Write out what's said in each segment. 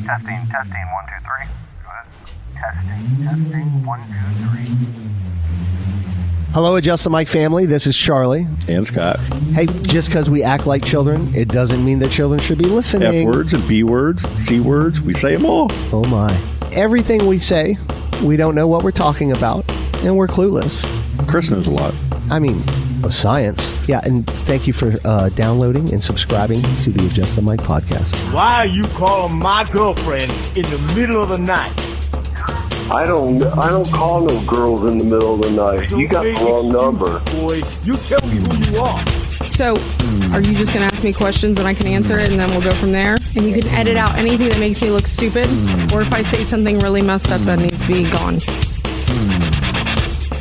Testing, 1, 2, 3. Testing, 1, 2, 3. Hello, Adjust the Mic family. This is Charley. And Scott. Hey, just because we act like children, it doesn't mean that children should be listening. F words and B words, C words, we say them all. Oh my. Everything we say, we don't know what we're talking about, and we're clueless. Chris knows a lot. I mean, of science. Yeah, and thank you for downloading and subscribing to the Adjust the Mic podcast. Why are you calling my girlfriend in the middle of the night? I don't call no girls in the middle of the night. You got the wrong number. Boy, you tell me who you are. So, are you just going to ask me questions and I can answer it and then we'll go from there? And you can edit out anything that makes me look stupid, or if I say something really messed up that needs to be gone.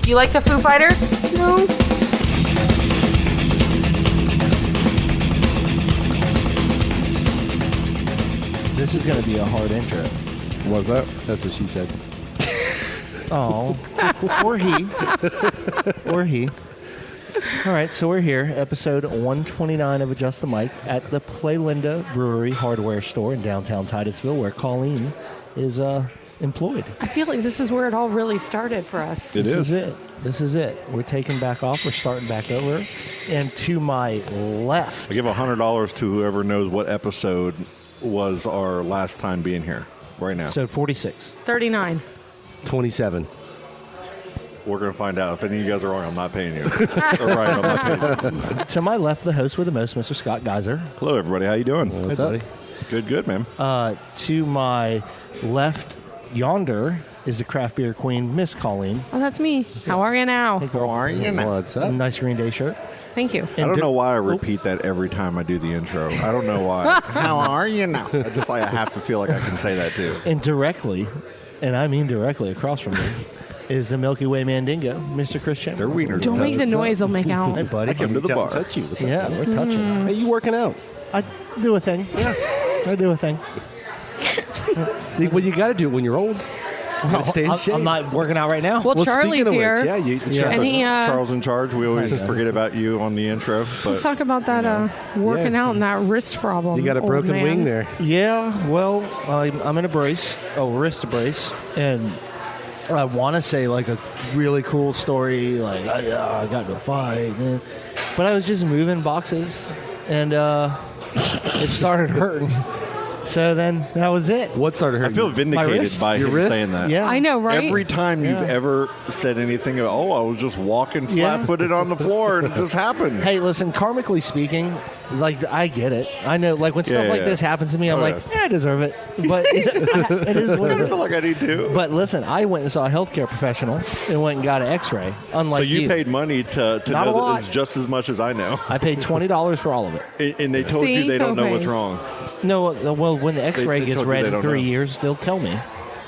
You like the Foo Fighters? No. This is going to be a hard intro. What's that? That's what she said. Oh, or he. Or he. All right, so we're here, episode 129 of Adjust the Mic at the Playalinda Brewery Hardware Store in Downtown Titusville, where Colleen is employed. I feel like this is where it all really started for us. It This is it. We're taking back off. We're starting back over. And to my left. I give $100 to whoever knows what episode was our last time being here right now. Episode 46. 39. 27. We're going to find out. If any of you guys are wrong, I'm not paying you. Or right, I'm not paying you. To my left, the host with the most, Mr. Scott Geiser. Hello, everybody. How you doing? What's up? Good, man. To my left yonder is the craft beer queen, Miss Colleen. Oh, that's me. How are you now? How are you? What's up? Nice Green Day shirt. Thank you. I don't know why I repeat that every time I do the intro. I don't know why. How are you now? I just I have to feel like I can say that too. And directly, and I mean directly across from me, is the Milky Way Mandingo, Mr. Chris Chandler. They're wieners. Don't make the noise I'll make out. Hey, buddy. I come to the bar. Touch you. What's Yeah, up? we're touching. Hey, you working out? I do a thing. Yeah, I do a thing. Well, you got to do it when you're old. You gotta stay in shape. I'm not working out right now. Well, Charlie's speaking of here. which, And he, Charles in charge. We always forget about you on the intro. let's But talk about that working Yeah. out and that wrist problem. you got a old broken man. wing there. Yeah, well, I'm in a brace, a wrist brace, and I want to say like a really cool story, like I got in a fight, but I was just moving boxes, and it started hurting. So then that was it. What started I hurting? feel you? vindicated wrist? by Your him wrist? saying that. Yeah, I know, right? Every time you've ever said anything about, I was just walking Yeah. flat-footed on the floor and it just happened. Hey, listen, karmically speaking, like I get it. I know, like when stuff Yeah, like yeah. this happens to me, I'm Oh, like, I deserve it. But it is what I it feel is. like I need to. But listen, I went and saw a healthcare professional and went and got an X-ray. Unlike So you paid money to Not a know lot. that it's just as much as I know. I paid $20 for all of it. And they told See, you they don't know what's co-pays. wrong. No, well, when the X-ray they gets told you read they in don't 3 know. years, they'll tell me.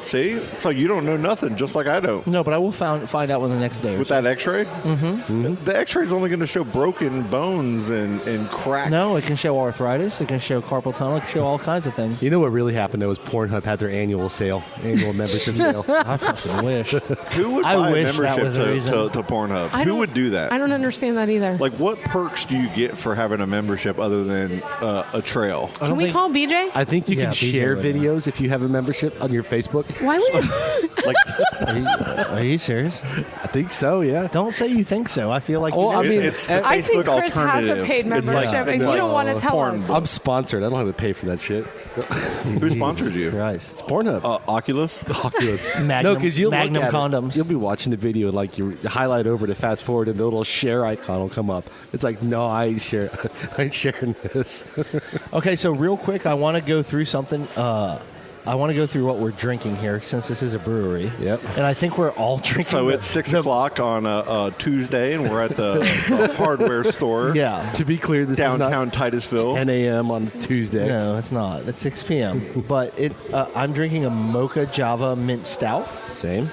See? So you don't know nothing, just like I don't. No, but I will find out when the next day. Or With so. that X-ray? Mm-hmm. The X-ray is only going to show broken bones and cracks. No, it can show arthritis. It can show carpal tunnel. It can show all kinds of things. You know what really happened though was Pornhub had their annual membership sale. I fucking wish. Who would I buy a wish that membership was the reason. to Pornhub? I Who don't- would do that? I don't understand that either. Like, what perks do you get for having a membership other than a trail? Can we call BJ? I think you Yeah, can BJ share would know. videos if you have a membership on your Facebook. Why would you? Like, Are you serious? I think so, yeah. Don't say you think so. I feel like Oh, you I know. mean, it's the I think Facebook Chris has a alternative. paid It's like- membership, and it's you like don't want to tell porn us. book. I'm sponsored. I don't have to pay for that shit. Who sponsors you? Christ. It's Pornhub. Oculus? Oculus. Magnum- no, because you'll Magnum look at condoms. It. You'll be watching the video, and like you highlight over to fast forward, and the little share icon will come up. It's like, no, I ain't share. I ain't sharing this. Okay, so real quick, I want to go through something. I want to go through what we're drinking here since this is a brewery. Yep. And I think we're all drinking. So it's 6 o'clock on a Tuesday, and we're at the hardware store. Yeah. To be clear, this Downtown is not Titusville. 10 a.m. on Tuesday. No, it's not. It's 6 p.m. But I'm drinking a Mocha Java Mint Stout. Same.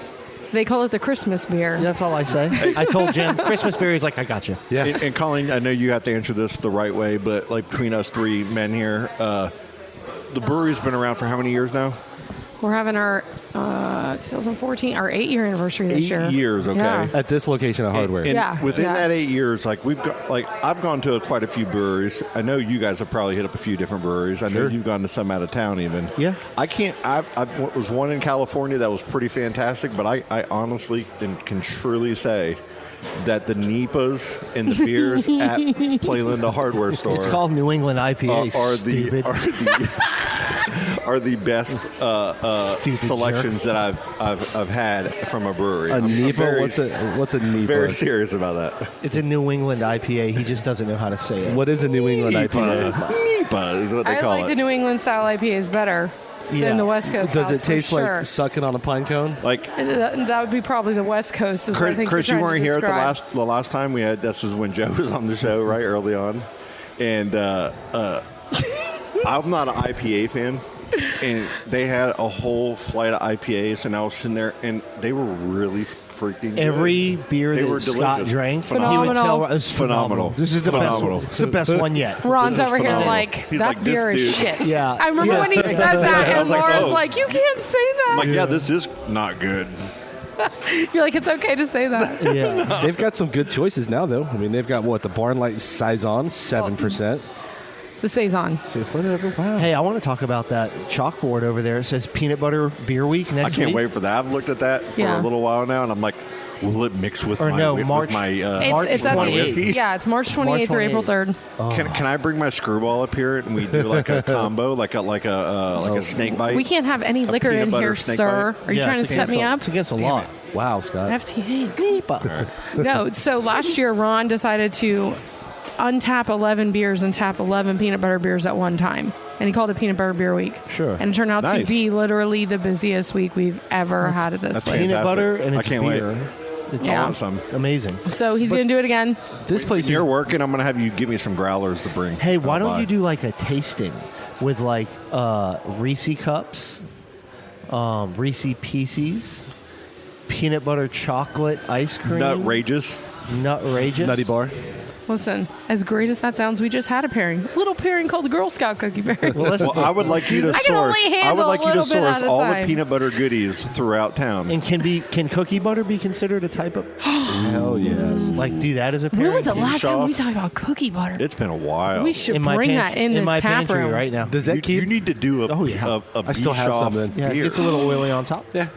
They call it the Christmas beer. That's all I say. I told Jim, Christmas beer, he's like, I got you. Yeah. And Colleen, I know you have to answer this the right way, but like between us three men here, the brewery's been around for how many years now? We're having our 2014, our 8-year anniversary this year. 8 years, okay. Yeah. At this location of Hardware. And Yeah, within yeah. that 8 years, like I've gone to quite a few breweries. I know you guys have probably hit up a few different breweries. I know you've gone to some out of town even. Yeah. I was one in California that was pretty fantastic, but I honestly can truly say that the NEPAs and the beers at Playalinda Hardware Store It's called New England IPA. are the best selections that I've had from a brewery. A I'm NEPA? very- What's a NEPA? Very serious about that. It's a New England IPA. He just doesn't know how to say it. What is a New England IPA? NEPA is what they I call like it. the New England style IPAs better Yeah. than the West Coast. Does styles, it taste for like sure. sucking on a pine cone? Like That would be probably the West Coast. Is what I think Chris, you're you trying weren't to here at describe. the last time we had. This was when Joe was on the show, right early on, and I'm not an IPA fan, and they had a whole flight of IPAs, and I was sitting there, and they were really freaking good. Every beer They that were Scott delicious. drank, Phenomenal. he would tell it's phenomenal. This is the Phenomenal. best. It's the best one yet. Ron's This is over here phenomenal. like, He's that like, this beer is dude- shit. Yeah. I remember Yeah. when he said that, I and was like, Laura's oh. like, you can't say that. I'm like, yeah, this is not good. You're like, it's okay to say that. Yeah. They've got some good choices now, though. I mean, they've got what, the Barn Light Saison, 7%. The Saison. So whatever. Wow. Hey, I want to talk about that chalkboard over there. It says Peanut Butter Beer Week I next can't week. wait for that. I've looked at that for Yeah. a little while now, and I'm like, will it mix with Or my no, with March- my It's at my the, whiskey? yeah, it's March 28th through April 3rd. Can I bring my screwball up here and we do like a combo, like a snake bite? We can't have any liquor peanut in butter here, snake sir. bite? Are you Yeah, trying to it's set me against a- up? It's against a lot. Wow, Scott. FT No, so last year Ron decided to untap 11 beers and tap 11 peanut butter beers at one time. And he called it Peanut Butter Beer Week. Sure. And it turned out to Nice. be literally the busiest week we've ever had at this that's place. Peanut Fantastic. butter and I it's can't wait. beer. It's Yeah. I want some. amazing. So he's going to do it again. This place When is you're working, I'm going to have you give me some growlers to bring. Hey, why I'll don't buy. you do like a tasting with like Reese cups, Reese Pieces, peanut butter chocolate ice cream, Nutrageous? Nutrageous, Nutty Bar. Listen, as great as that sounds, we just had a pairing. Little pairing called the Girl Scout Cookie Pairing. Well, let's, Well, I would like you to I can source. only I would handle like a you to little bit source at a all the time. peanut butter goodies throughout town. and can cookie butter be considered a type of Hell yes. like do that as a pairing? When was the last time we Bischoff. talked about cookie butter? It's been a while. We should in my bring pantry, that in this my tap pantry room right now? Does that you, keep? you need to do a Oh, yeah. a I still have Bischoff some then. Yeah, it beer. gets a little oily on top. Yeah.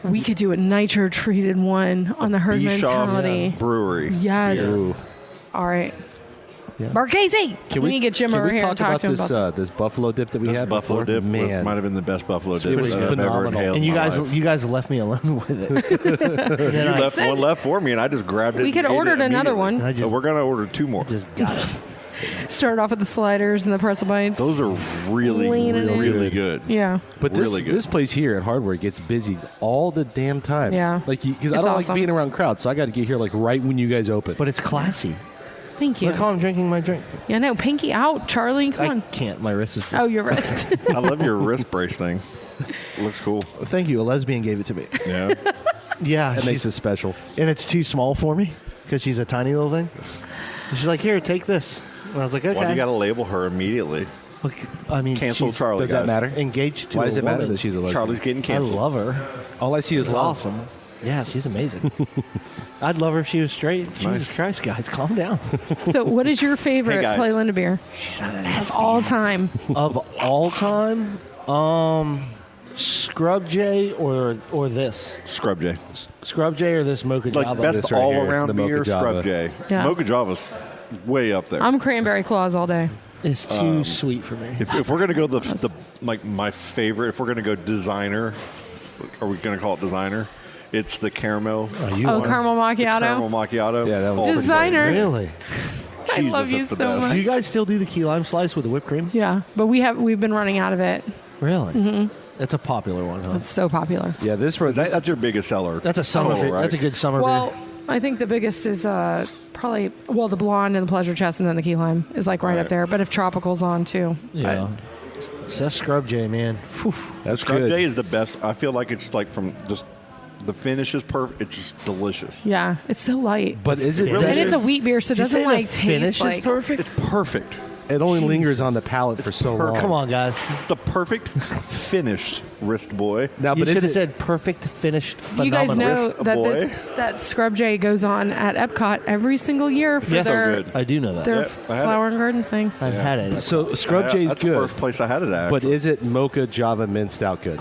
We could do a nitro treated one on the herd Bischoff mentality. Brewery. Yes. beer. All right. Yeah. Marchese. Can we need to get Jim can over we here talk and talk about to him this about this buffalo dip that we This had buffalo before? dip Man, might have been the best buffalo dip was that I've ever phenomenal. inhaled And you in my guys, life. you guys left me alone with it. And then You I left one left for me, and I just grabbed it. We could and ate ordered it another immediately. one. And I just- we're gonna order 2 more. just got it. Start off with the sliders and the pretzel bites. Those are really, Leaning in. really good. Yeah. But this Really good. this place here at Hardware gets busy all the damn time. Yeah. Like because I It's don't awesome. like being around crowds, so I got to get here like right when you guys open. But it's classy. Thank you. Look how I'm drinking my drink. Yeah, no, pinky out, Charlie. Come I on. can't. My wrist is. Oh, your wrist. I love your wrist brace thing. It looks cool. Thank you. A lesbian gave it to me. Yeah. Yeah, that makes it special. and it's too small for me because she's a tiny little thing. She's like, "Here, take this." And I was like, "Okay." Why do you got to label her immediately? Look, I mean, Cancel she's Charlie. Does that guys. matter? engaged to Why a does it matter woman. that she's a lesbian? Charlie's getting I canceled. love her. All I see is She's love. awesome. Yeah, she's amazing. I'd love her if she was straight. Jesus nice. Christ, guys, calm down. So, what is your favorite Hey, guys. Playalinda beer of all time? Of all time, Scrub J or this Scrub J. Scrub J or this Mocha Like Java. best This right all here, around the Mocha beer, Java. Scrub J. Yeah. Mocha Java's way up there. I'm cranberry claws all day. It's too sweet for me. If we're gonna go the like my favorite, if we're gonna go designer, are we gonna call it designer? It's the caramel. Oh, caramel macchiato. Caramel macchiato. Yeah, that was Oh, Designer. Really? I Jesus, love you that's the so best. much. Do you guys still do the key lime slice with the whipped cream? Yeah, but we've been running out of it. Really? Mm-hmm. That's a popular one, huh? It's so popular. Yeah, this was That's your biggest seller. That's a summer total, beer. right? That's a good summer Well, beer. I think the biggest is probably the blonde and the pleasure chest, and then the key lime is like right up Right. there. But if tropical's on too, Yeah. It's that Scrub J, man. Whew. that's Scrub good. J is the best. I feel like it's like from just the finish is perfect. It's just delicious. yeah, it's so light. But is it Really And is. it's a wheat beer, so it Did you doesn't say like the taste finish like. is perfect? It's perfect. It only lingers on the palate for so long. Come on, guys. It's the perfect finished wrist boy. Now, You but should is have it, said perfect finished You guys phenomenal. know Wrist that boy. that Scrub J goes on at Epcot every single year for Yes. So their good. I do know that. their Yep, I had flower and garden thing. I've had it. so Scrub J's That's good, the first place I had it at. but is it mocha Java mint stout good?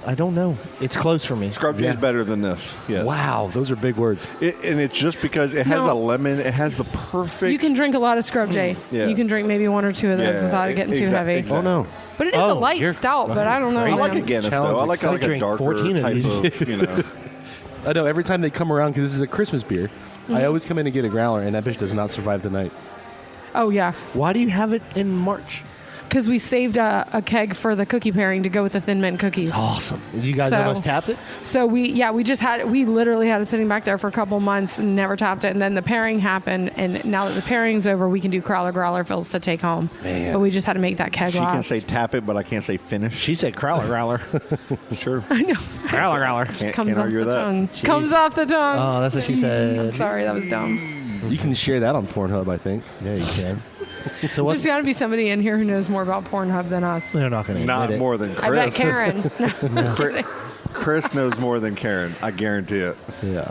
I don't know. It's close for me. Scrub J is better than this. Yes. Wow, those are big words. And it's just because it has No. a lemon. It has the perfect. You can drink a lot of Scrub J. Yeah. You can drink maybe one or two of those Yeah, without it getting too exact- heavy. exact- Oh no. But it is a Oh, light you're stout, but I don't know. I like a man. Guinness though. Challenge I like yourself. a Drink darker 14 of type these. of, you know. I know every time they come around because this is a Christmas beer, I always come in and get a growler, and that bitch does not survive the night. Oh yeah, Why do you have it in March? because we saved a keg for the cookie pairing to go with the Thin Mint cookies. Awesome. You guys So- almost tapped it? So we literally had it sitting back there for a couple months and never tapped it. And then the pairing happened, and now that the pairing's over, we can do growler fills to take home. Man. But we just had to make that keg She can last. say tap it, but I can't say finish. She said growler. Sure. I know. growler. Can't Comes off argue the with that. tongue. Comes off the tongue. Oh, that's what she I'm said. sorry, that was dumb. You can share that on Pornhub, I think. Yeah, you can. So what's... There's got to be somebody in here who knows more about Pornhub than us. They're not going to Not admit it. more than Chris. I bet Karen. Chris knows more than Karen. I guarantee it. Yeah.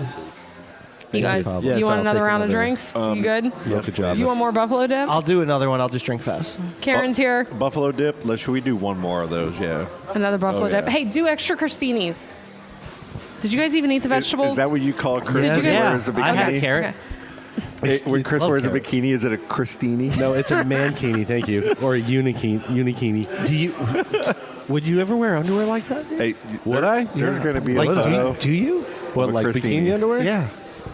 You guys, Yes, you want I'll another take round of another. drinks? You good? Yes, Good job. Do you want more buffalo dip? I'll do another one. I'll just drink fast. Karen's here. Buffalo dip. Should we do one more of those? Yeah. Another buffalo Oh, yeah. dip. Hey, do extra crostinis. Did you guys even eat the vegetables? Is that what you call Chris Did you guys- wears a bikini? I had Okay, a carrot. okay. When Chris Love wears carrot. a bikini, is it a Christini? No, it's a mankini, thank you. Or a unikini. Do you... Would you ever wear underwear like that? dude? Hey, Would I? There's going to be Like, a do you? What, a like Christini. bikini underwear? Yeah.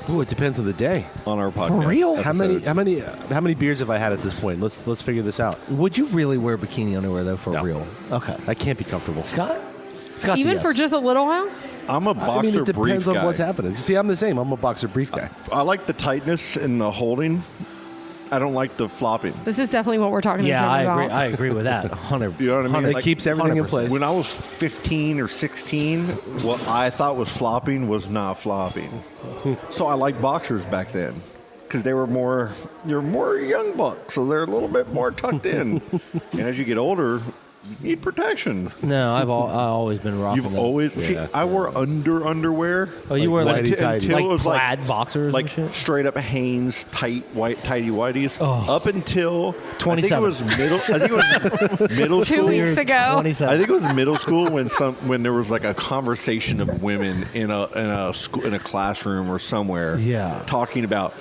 Ooh, it depends on the day. on our podcast. real? How many beers have I had at this point? Let's figure this out. Would you really wear bikini underwear, though, for No. real? Okay. I can't be comfortable. Scott? Scott's a Even yes. for just a little while? I'm a I boxer mean, it brief depends on guy. what's happening. See, I'm the same. I'm a boxer brief guy. I like the tightness and the holding. I don't like the flopping. This is definitely what we're talking Yeah, I about. agree. I agree with that. 100. You know what I mean? It keeps everything in place. When I was 15 or 16, what I thought was flopping was not flopping. So I liked boxers back then because you're more young bucks, so they're a little bit more tucked in. And as you get older, you need protection. No, I've always been rocking You've them. always see. I wore underwear. Oh, you were like, whitey-tighty. until like it was plaid boxers like and shit? straight up Hanes tighty whities. Oh. Up until 27. I think it was middle 2 school. weeks ago. 27. I think it was middle school when there was like a conversation of women in a school in a classroom or somewhere. Yeah. Talking about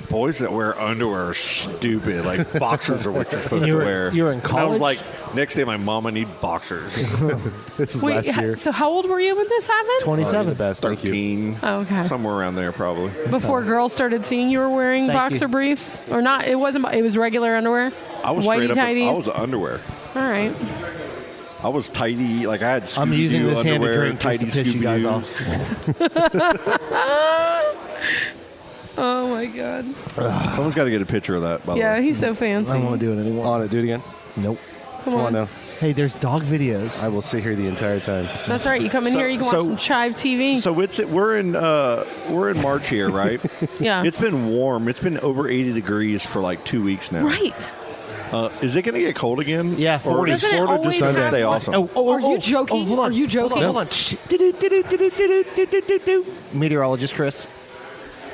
boys that wear underwear are stupid. Like boxers are what you're supposed You to were- wear. you were in And I was college? like, next day, my mom, I need boxers. This is Wait, last year. so how old were you when this happened? Oh, you're 27. the best. Thank you. 13. Oh, okay. Somewhere around there, probably. Before girls started seeing you were wearing Thank boxer you. briefs? Or not, it was regular underwear? I was straight up. I Whitey-tighties? was underwear. All right. I was tighty. Like I had Scooby-Doo I'm using this hand to underwear, drink just to tighty piss you guys Scooby-Doos. off. Oh, my God. Someone's got to get a picture of that. By the Yeah, way. he's so fancy. I won't do it anymore. On it. Do it again. Nope. Come Come on. on now. Hey, there's dog videos. I will sit here the entire time. That's right. You come in So- here, you can watch so- some Chive TV. So we're in March here, right? yeah. It's been warm. It's been over 80 degrees for like 2 weeks now. right. Is it going to get cold again? Yeah, Or 40. is Doesn't it Florida always just going to have- stay awesome? Are you joking? hold on. Are you joking? Hold on. Shh. Meteorologist Chris.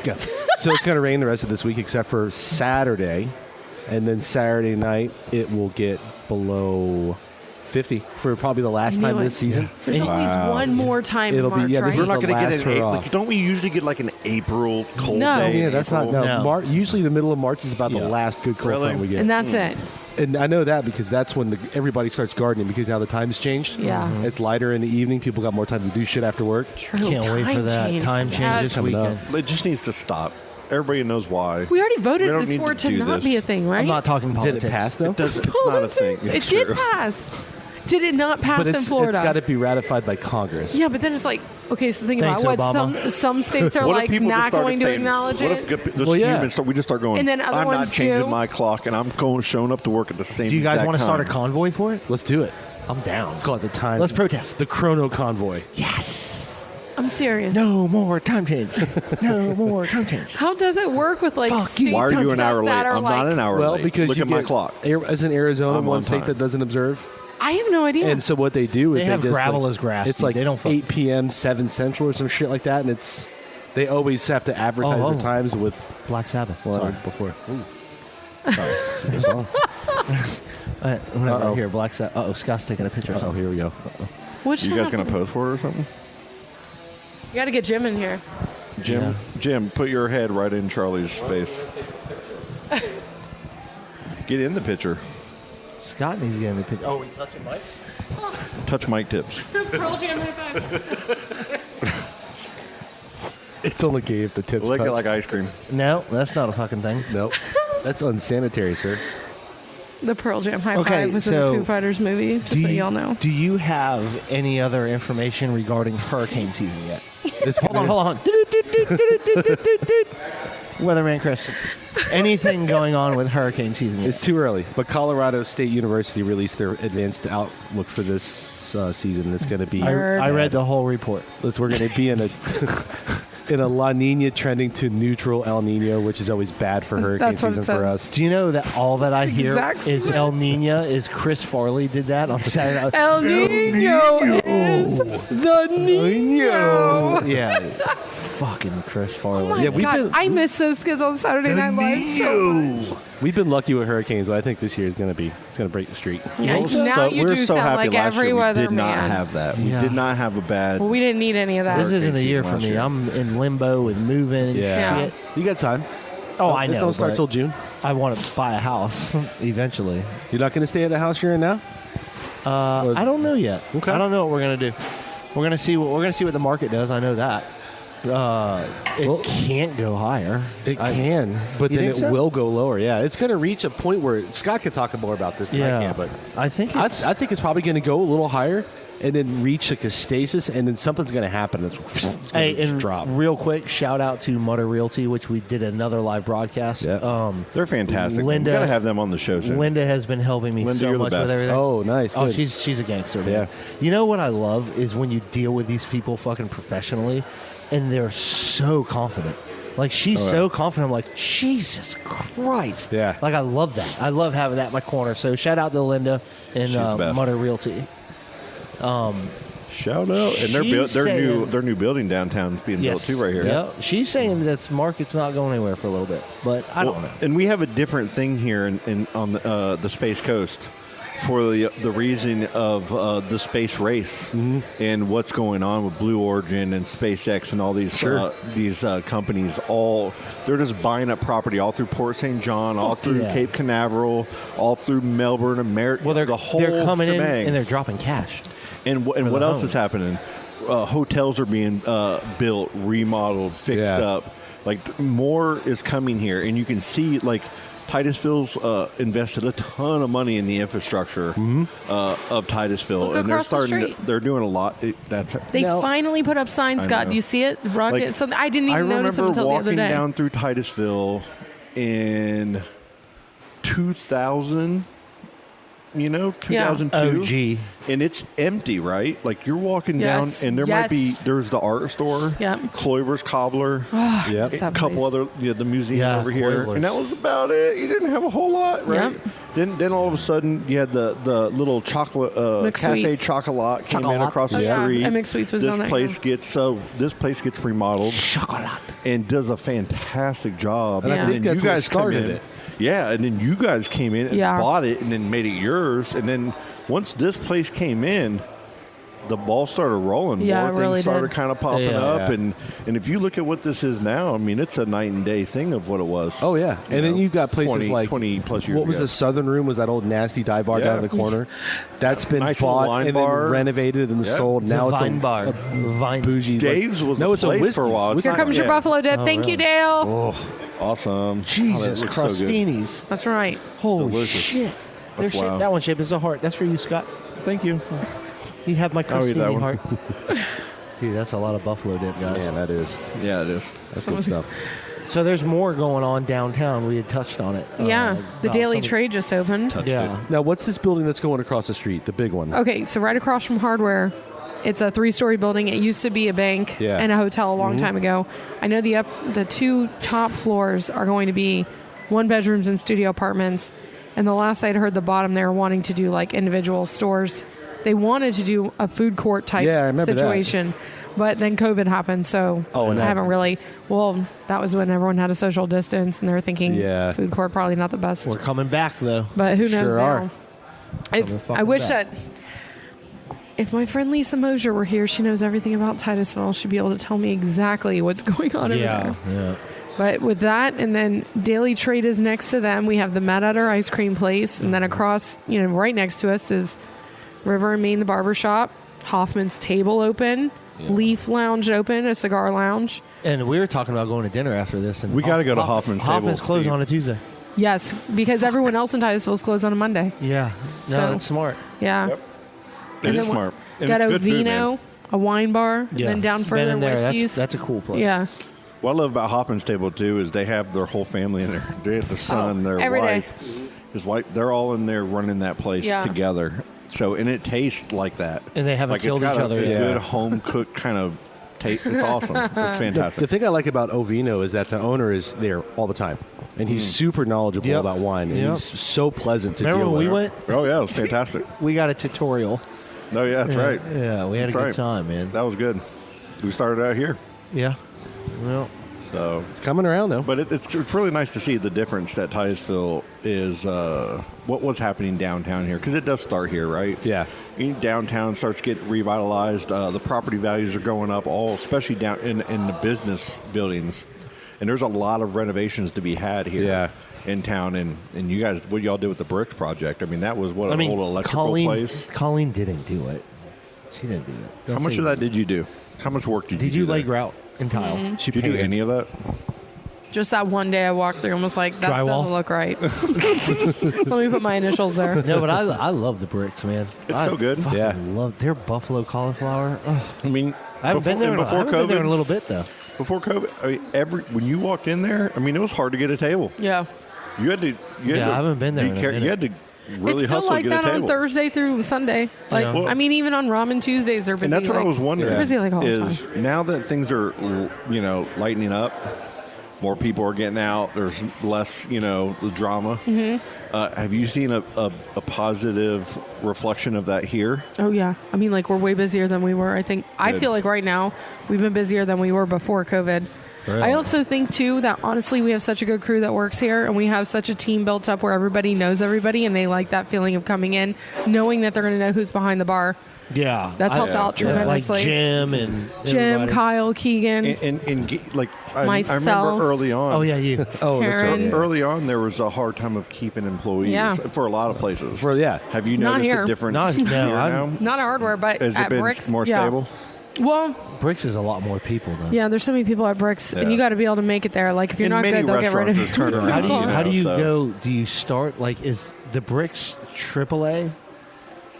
Go. So it's going to rain the rest of this week except for Saturday. And then Saturday night, it will get below 50 for probably the last knew time it. this season. There's always one more time It'll in be- March, yeah, right? this We're is not the going to get last an hurrah. like, don't we usually get like an April cold No. day? Yeah, in that's not April? no. No. Usually the middle of March is about Yeah. the last good cold Really? front we get. and that's it. And I know that because that's when everybody starts gardening because now the time's changed. Yeah. Mhm. It's lighter in the evening. People got more time to do shit after work. True. Can't wait for that change. time change Yes. this Coming up. weekend. It just needs to stop. Everybody knows why. We already voted We don't need for it to to do not this. be a thing, right? I'm not talking Did politics. it pass though? It's not a thing. It It's did true. pass. Did it not pass But in it's Florida? got to be ratified by Congress. Yeah, but then it's like, okay, so think Thanks, about what Obama. some states are What if like people just not started going to saying, acknowledge what it. if Well, yeah. humans, we just start going, And then other I'm not ones changing do. my clock, and I'm showing up to work at the same Do you guys exact want to start a time. convoy for it? Let's do it. I'm down. Let's call it the time. Let's protest. The Chrono Convoy. Yes. I'm serious. No more time change. No more time change. How does it work with like Fuck you. states Why are you and an hour stuff late? that are I'm not an hour Well, late. because Look you at my get- clock. As in Arizona, I'm one on state time. that doesn't observe. I have no idea. And so what they do is They have just, gravel like, as grass, It's dude. like They don't fuck- 8 p.m., 7 Central or some shit like that, and they always have to advertise Oh, their oh. times with Black Sabbath. well, Sorry. before. Ooh. Sorry, it's a good song. Whenever I hear Black Sabbath. Uh-oh, Scott's taking a picture of Oh, something. here we go. What You guys happened? gonna pose for it or something? You got to get Jim in here. Jim, put your head right in Charlie's face. Get in the picture. Scott needs to get in the picture. Oh, we touching mics? Touch mic tips. Pearl Jam high five. It's only gay if the tips Lick touch. it like ice cream. No, that's not a fucking thing. Nope. That's unsanitary, sir. The Pearl Jam high Okay, five was so in the Foo Fighters movie, just so y'all know. Do you have any other information regarding hurricane season yet? Hold on. Weatherman Chris, anything going on with hurricane season yet? It's too early, but Colorado State University released their advanced outlook for this season. It's going to be. I read the whole report. We're going to be in a in a La Nina trending to neutral El Nino, which is always bad for hurricane That's what it season for said. us. Do you know that all that I hear exactly is what El it said. Nino is Chris Farley did that on Saturday? El Nino is the Nino. Yeah, fucking Chris Farley. Oh my Yeah, we've God, been- I miss those skits on Saturday Night Live so much. We've been lucky with hurricanes, but I think this year is going to break the streak. Yeah, now you we're do so sound happy like last every year we weather did not man. have that. Yeah. We did not have a bad. Well, we didn't need any of that. This isn't the year for last me. year. I'm in limbo with moving and Yeah. shit. You got time. Oh, I It know. don't start but till June. I want to buy a house eventually. You're not going to stay at the house you're in now? I don't know yet. Okay. I don't know what we're gonna do. We're gonna see what the market does. I know that. It can't go higher. It can, but You then think it so? will go lower. Yeah, it's going to reach a point where Scott can talk more about this than I can, but I think I it's, think it's probably going to go a little higher and then reach like a stasis, and then something's going to happen. It's gonna Hey, just and drop. real quick, shout out to Mutter Realty, which we did another live broadcast. Yeah. They're fantastic. Linda- we gotta have them on the show soon. Linda has been helping me Linda, so you're the much with best. everything. Oh, nice. Oh, Good. she's a gangster, man. Yeah. You know what I love is when you deal with these people fucking professionally, and they're so confident. Like she's so confident. I'm like, Jesus Christ. Yeah. Like I love that. I love having that in my corner. So shout out to Linda and She's the best. Mutter Realty. Shout out, and She's their saying- new building downtown is being built too right here. Yeah. She's saying that market's not going anywhere for a little bit, but I don't know. And we have a different thing here on the Space Coast for the reason of the space race and what's going on with Blue Origin and SpaceX and all these companies. All they're just buying up property all through Port St. John, all through yeah. Cape Canaveral, all through Melbourne, America. Well, the whole they're coming shebang. in and they're dropping cash. And what the else homes. is happening? Hotels are being built, remodeled, fixed Yeah. up. Like more is coming here, and you can see like Titusville's invested a ton of money in the infrastructure of Titusville, Look and they're across the starting. street. They're doing a lot. They Now- finally put up signs, I Scott. know. Do you see it? Rocket. Like, Something I didn't I even notice them remember until the walking other day. down through Titusville in 2000. 2002. OG. And it's empty, right? Like you're walking Yes, down, and yes. there's the art store, Yep. Kloiber's Cobbler, Yep. That a couple place. other, the museum Yeah, over here, Kloiber's. and that was about it. You didn't have a whole lot, right? Yep. Then all of a sudden you had the little chocolate cafe McSweets. Chocolat came in Chocolat. across the Oh, yeah. street. And McSweets was this on that, place gets remodeled Chocolate. and does a fantastic job. And I Yeah. think then that's you what guys come started in. it. Yeah, and then you guys came in and Yeah. bought it and then made it yours. And then once this place came in, the ball started rolling. Yeah, More it things really started did. kind of popping Yeah. up. Yeah. And if you look at what this is now, I mean, it's a night and day thing of what it was. Oh yeah, and then you got places 20 like 20 plus years What was ago. the Southern Room? Was that old nasty dive bar Yeah. down in the corner? That's been Nice little bought wine and bar. then renovated and Yeah. sold. It's Now a it's vine bar. Vine. bougie. Dave's was no, a it's a place whiskey. for a while. It's Here not- comes your yeah. Buffalo Dip. Thank you, Dale. Oh, awesome. Jesus, Oh, that looks so good. crostinis. That's right. Holy Delicious. shit. They're Wow. shaped, that one's shaped as a heart. That's for you, Scott. Thank you. You have my I'll eat that crostini one. heart. Dude, that's a lot of buffalo dip, guys. Man, that is. Yeah, it is. That's good stuff. So there's more going on downtown. We had touched on it. Yeah. The about Daily some- Trade just opened. Yeah. Now, what's this building that's going across the street? The big one. Okay, so right across from Hardware It's a 3-story building. It used to be a bank and a hotel a long time ago. I know the 2 top floors are going to be 1-bedrooms and studio apartments. And the last I'd heard, the bottom, they were wanting to do like individual stores. They wanted to do a food court type situation. But then COVID happened, so I haven't really. Well, that was when everyone had a social distance, and they were thinking food court probably not the best. We're coming back, though. But who knows Sure now? are. I wish that if my friend Lisa Mosier were here, she knows everything about Titusville. She'd be able to tell me exactly what's going on over there. Yeah. But with that, and then Daily Trade is next to them. We have the Mad Hatter ice cream place, and then across, right next to us is River and Maine, the barber shop. Hoffman's Table open. Leaf Lounge open, a cigar lounge. And we were talking about going to dinner after this. And We got to go to Hoffman's Table. Hoffman's closed Steve. on a Tuesday. Yes, because everyone else in Titusville is closed on a Monday. Yeah. No, So- that's smart. Yeah. Yep. And It is then smart. And Got it's a good food, Vino, man. a wine bar, Yeah. then down Been further in there. whiskeys. That's a cool place. Yeah. What I love about Hoffman's Table, too, is they have their whole family in there. They have their son, their every day. his wife. They're all in there running that place Yeah. together. So, and it tastes like that. And they haven't like killed it's got each other a yet. good home-cooked kind of taste. It's awesome. It's fantastic. The thing I like about Ovino is that the owner is there all the time, and he's super knowledgeable Yep. about wine, and Yep. he's so pleasant to Remember deal when we with. went? Oh, yeah, it was fantastic. We got a tutorial. Oh, yeah, that's right. Yeah, we had a That's good right. time, man. That was good. We started out here. Yeah. Well, So, It's coming around though. but it's really nice to see the difference that Titusville is, what was happening downtown here, because it does start here, right? Yeah. Downtown starts to get revitalized. The property values are going up, especially down in the business buildings. And there's a lot of renovations to be had here in town. And you guys, what y'all did with the Bricks project, I mean, that was an old electrical place. Colleen didn't do it. She didn't do it. Don't How much say of that did you do? How much work did you do? Did you lay there? grout and tile? Mm-hmm. She Did you do painted. any of that? Just that one day I walked through and was like, that Drywall? doesn't look right. Let me put my initials there. No, but I love the bricks, man. It's I so good. fucking Yeah. love their buffalo cauliflower. Ugh. I mean, I haven't been there. I haven't been there in a little bit though. Before COVID, I mean, when you walked in there, I mean, it was hard to get a table. Yeah. You had to. Yeah, I haven't been there in a minute. You had to really it's still hustle like to get that a table. on Thursday through Sunday. Like, Yeah. Well- I mean, even on Ramen Tuesdays, they're busy. And that's what I like- was wondering. They're busy like all the is time. now that things are, lightening up, more people are getting out. There's less, the drama. Mm-hmm. Have you seen a positive reflection of that here? Oh, yeah. I mean, like, we're way busier than we were. I Good. feel like right now we've been busier than we were before COVID. Really? I also think, too, that honestly, we have such a good crew that works here, and we have such a team built up where everybody knows everybody, and they like that feeling of coming in, knowing that they're going to know who's behind the bar. Yeah, That's helped out tremendously. Like Jim and Jim, everybody. Kyle, Keegan. I Myself. remember early on. Oh yeah, you. Oh, that's Karen. right. Early on, there was a hard time of keeping employees Yeah. for a lot of places. Have you Not noticed here. a difference No, here I'm- now? Not at hardware, but Has it at been Bricks. more yeah. stable? Well, Bricks is a lot more people though. yeah, there's so many people at Bricks, and Yeah. you got to be able to make it there. Like, if you're And not many good, they'll get rid of restaurants you. just turn around. How do you know, how do you so- go? Do you start like is the Bricks AAA,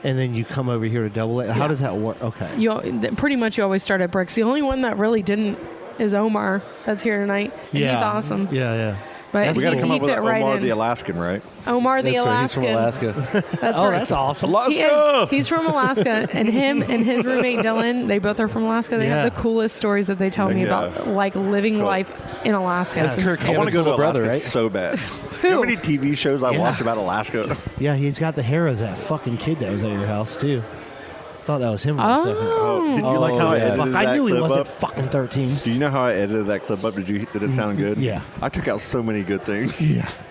and then you come over here to AA? How does that work? Okay. Pretty much you always start at Bricks. The only one that really didn't is Omar that's here tonight. And he's awesome. Yeah. But We got to he come up with fit right Omar in. the Alaskan, right? Omar the That's right. He's Alaskan. from Alaska. That's Oh, right. that's awesome. Alaska! He's from Alaska, and him and his roommate Dylan, they both are from Alaska. They Yeah. have the coolest stories that they tell me Yeah. about, like living Cool. life in Alaska. That's Kirk I want to Hammett's go to little Alaska brother, right? so bad. Who? You know how many TV shows I Yeah. watch about Alaska? Yeah, he's got the hair of that fucking kid that was at your house too. Thought that was him for a second. Oh. Did you like how I yeah. edited Fuck, that I knew he clip wasn't up? fucking 13. Do you know how I edited that clip up? Did it sound good? Yeah. I took out so many good things.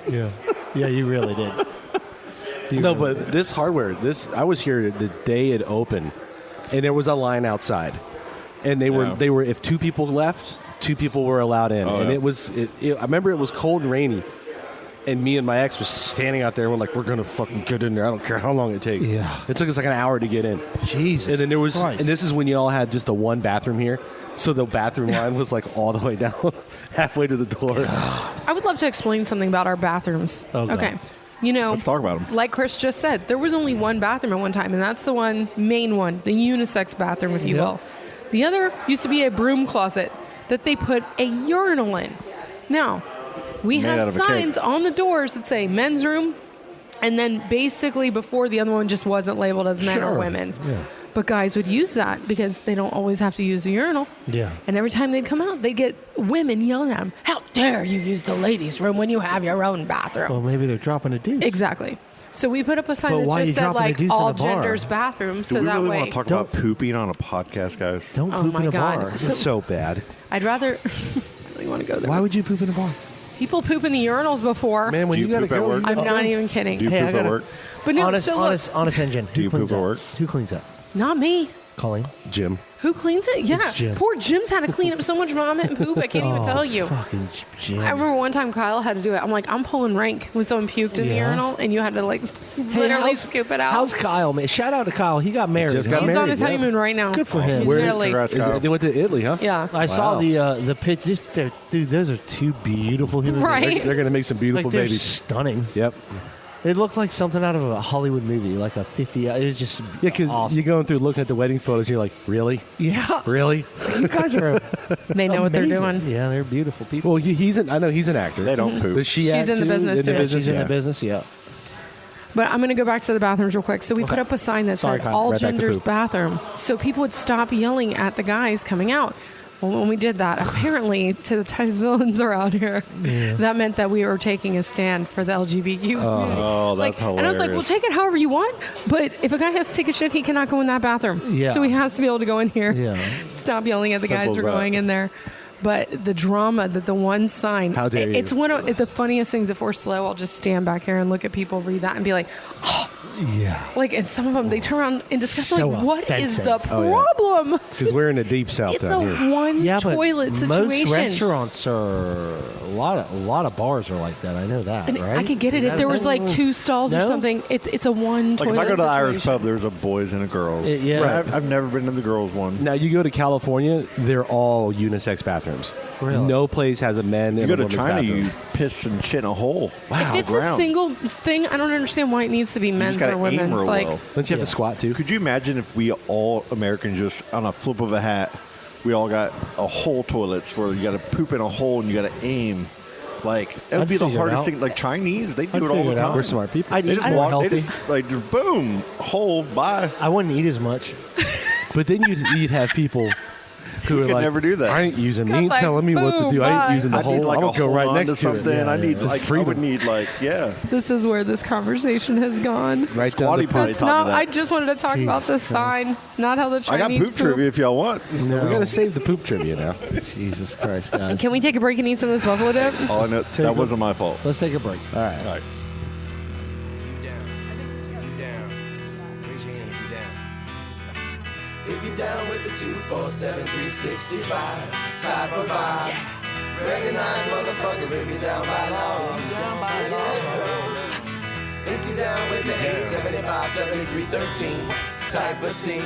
Yeah, you really did. No, but this hardware, I was here the day it opened, and there was a line outside, and they were if two people left, two people were allowed in, Oh, and yeah. I remember it was cold and rainy, and me and my ex was standing out there, and we're like, we're gonna fucking get in there. I don't care how long it takes. Yeah. It took us like an hour to get in. Jesus. And then there was, Christ. and this is when you all had just the one bathroom here. So the bathroom line was like all the way down, halfway to the door. I would love to explain something about our bathrooms. Okay. Okay. You know, Let's talk about 'em. Like Chris just said, there was only one bathroom at one time, and that's the main one, the unisex bathroom, if you will. The other used to be a broom closet that they put a urinal in. Now, we Made out have of a cake. signs on the doors that say men's room, and then basically before the other one just wasn't labeled as men or Sure. women's. Yeah. But guys would use that because they don't always have to use the urinal. Yeah. And every time they'd come out, they'd get women yelling at them, "How dare you use the ladies' room when you have your own bathroom?" Well, maybe they're dropping a deuce. Exactly. So we put up a sign But that why are you just said, dropping a like, deuce in all a bar? genders bathroom, Do so we that really way... want to talk about pooping on a podcast, guys? Don't Oh poop my in a God. bar. It's so bad. I'd rather... I really want to go there. Why would you poop in a bar? People poop in the urinals before. Man, when Do you you got to poop at go, work? I'm not even kidding. Do you Hey, I poop at gotta- work? But no, honest, so look, honest engine. Do you Who cleans poop at up? work? Who cleans up? not me. Colleen. Jim. Who cleans it? Yeah. It's Jim. Poor Jim's had to clean up so much vomit and poop, I can't even tell you. Fucking Jim. I remember one time Kyle had to do it. I'm like, I'm pulling rank when someone puked in the Yeah. urinal, and you had to, like, literally scoop it out. How's Kyle, man? Shout out to Kyle. He got married. just got He's married, on his yeah. honeymoon right now. Good for him. He's Where- in Italy. Congrats, Kyle. They went to Italy, huh? Yeah. I saw Wow. the pictures. Dude, those are two beautiful human beings. Right. They're going to make some beautiful Like, they're babies. stunning. Yep. They looked like something out of a Hollywood movie, like a 50. It was just Yeah, because awesome. you're going through looking at the wedding photos, and you're like, really? Yeah. Really? You guys are They know what they're amazing. doing. Yeah, they're beautiful people. Well, I know he's an actor. They don't poop. Does she She's act in the too? business, too. Yeah, she's in yeah. the business, yeah. But I'm going to go back to the bathrooms real quick. So we put up a sign that Sorry, said Kyle. all Right back to genders poop. bathroom. So people would stop yelling at the guys coming out. Well, when we did that, apparently to the Titusvillians around here, that meant that we were taking a stand for the LGBTQ community. Oh, that's And I was like, well, hilarious. take it however you want, but if a guy has to take a shit, he cannot go in that bathroom. Yeah. So he has to be able to go in here. Yeah. Stop yelling at the Simple guys as for that. going in there. But the drama that the one sign, How dare you. it's one of the funniest things. If we're slow, I'll just stand back here and look at people read that and be like, Yeah. like, and some of them, they turn around in disgust, So like, what is offensive. the Oh, yeah. problem? Because we're in the deep south It's down a here. one Yeah, but toilet most situation. restaurants are a lot of bars are like that. I know that, And right? I could get it Is if that there a was thing? like two stalls or No? something. It's a one Like toilet if I go to the Irish situation. pub, there's a boys and a girls. Yeah. Right, I've never been to the girls one. Now, you go to California, they're all unisex bathrooms. Really? No place has a men You and go a to women's China, bathroom. you piss and shit in a hole. If it's a ground. single thing, I don't understand why it needs to be men's gotta or aim women's. real Like, well. Don't you have to squat, too? Could you imagine if we all Americans just on a flip of a hat, we all got a hole toilets where you got to poop in a hole and you got to aim. Like it would I'd be the figure it hardest out. thing. Like Chinese, they do I'd it all figure the it out. time. We're smart people. I'd They eat just more walk. They healthy. just like just boom, hole, bye. I wouldn't eat as much. But then you'd have people who are could like, never do that. I ain't using, Scott's you ain't like, telling me what to boom, do. I bye. ain't using the I need hole. like I'm a going to go hold right on next to something. it. I need Just like I freedom. would need like this is where this conversation has gone. Right down Squatty the potty. That's taught not. me that. I just wanted to talk about the sign, not how the I got Chinese poop trivia if y'all want. We got to save the poop trivia now. Jesus Christ, guys. Can we take a break and eat some of this buffalo dip? Oh, I know that wasn't my fault. Let's take a break. All right. All right. If you're down with the 247 365 type of vibe, recognize motherfuckers if you're down by law. If you're down with the 875 7313 type of scene,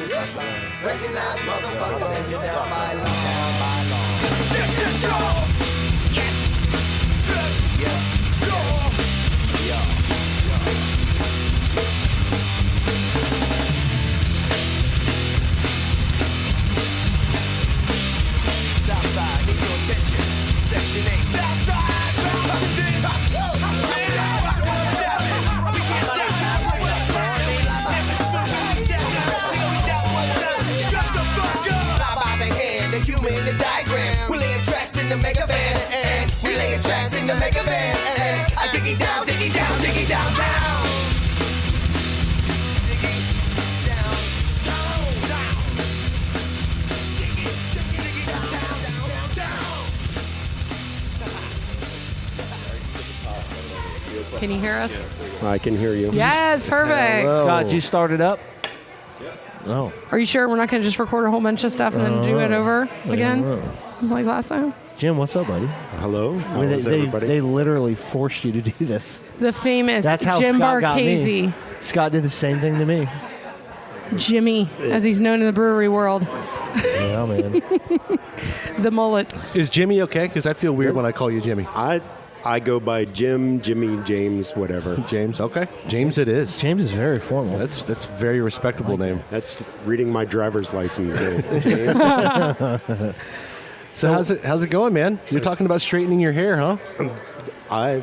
recognize motherfuckers if you're down by law. This is your Southside, need your attention. Section 8. Southside, bound to this. The human in the diagram. We laying tracks in the mega van, and we laying tracks in the mega van, and I diggy down, diggy down, diggy down, down. Diggy down, down, down. Diggy down, down, down, down. Can you hear us? I can hear you. Yes, perfect. Scott, you started up? No. Are you sure we're not going to just record a whole bunch of stuff and then do it over again, like last time? Jim, what's up, buddy? Hello. How They, is everybody? they literally forced you to do this. The famous That's how Jim Scott got Barchese, me. Scott did the same thing to me. Jimmy, as he's known in the brewery world, Yeah, man. the mullet. Is Jimmy okay? Because I feel weird when I call you Jimmy. I go by Jim, Jimmy, James, whatever. James, okay. James it is. James is very formal. That's very respectable name. That's reading my driver's license there. James. So how's it going, man? You're talking about straightening your hair, huh? I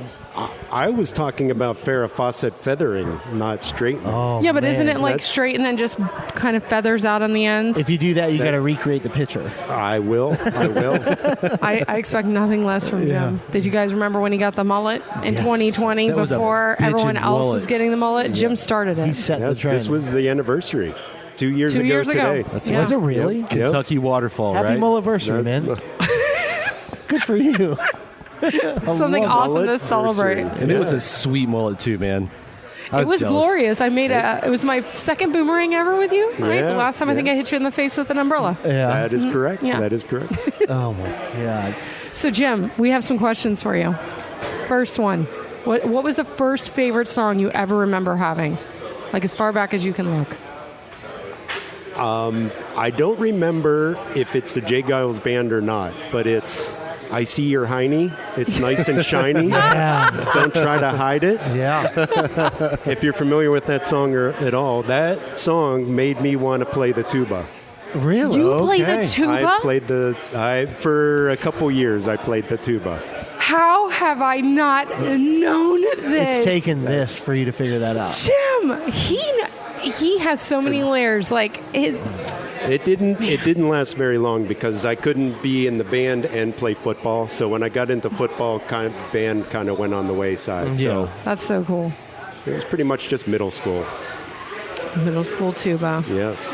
I was talking about Farrah Fawcett feathering, not straightening. Oh, Yeah, but man. isn't it like that's- straight and then just kind of feathers out on the ends? If you do that, you got to recreate the picture. I will. I expect nothing less from Jim. Did you guys remember when he got the mullet in 2020 That was a before bitchin' everyone else mullet. was getting the mullet? Jim started He it. set the Yes, trend. this was the anniversary. 2 years 2 ago years ago. today. Yeah. Was it really? Yep. Kentucky waterfall, Happy right? mulliversary, man. Good for you. Something awesome to celebrate. And it was a sweet mullet too, man. I It was jealous. glorious. I made it was my second boomerang ever with you, right? Yeah, The last time I think yeah. I hit you in the face with an umbrella. Yeah. That is correct. Yeah. That is correct. Oh my God. So Jim, we have some questions for you. First one. What was the first favorite song you ever remember having? Like as far back as you can look. I don't remember if it's the J. Giles Band or not, but it's I See Your Hiney. It's nice and shiny. Don't try to hide it. Yeah. If you're familiar with that song at all, that song made me want to play the tuba. Really? You play the Okay. tuba? For a couple years, I played the tuba. How have I not known this? It's taken this for you to figure that out. Jim, he has so many layers. Like his It didn't last very long because I couldn't be in the band and play football. So when I got into football, band kind of went on the wayside. So that's so cool. it was pretty much just middle school. Middle school tuba. Yes.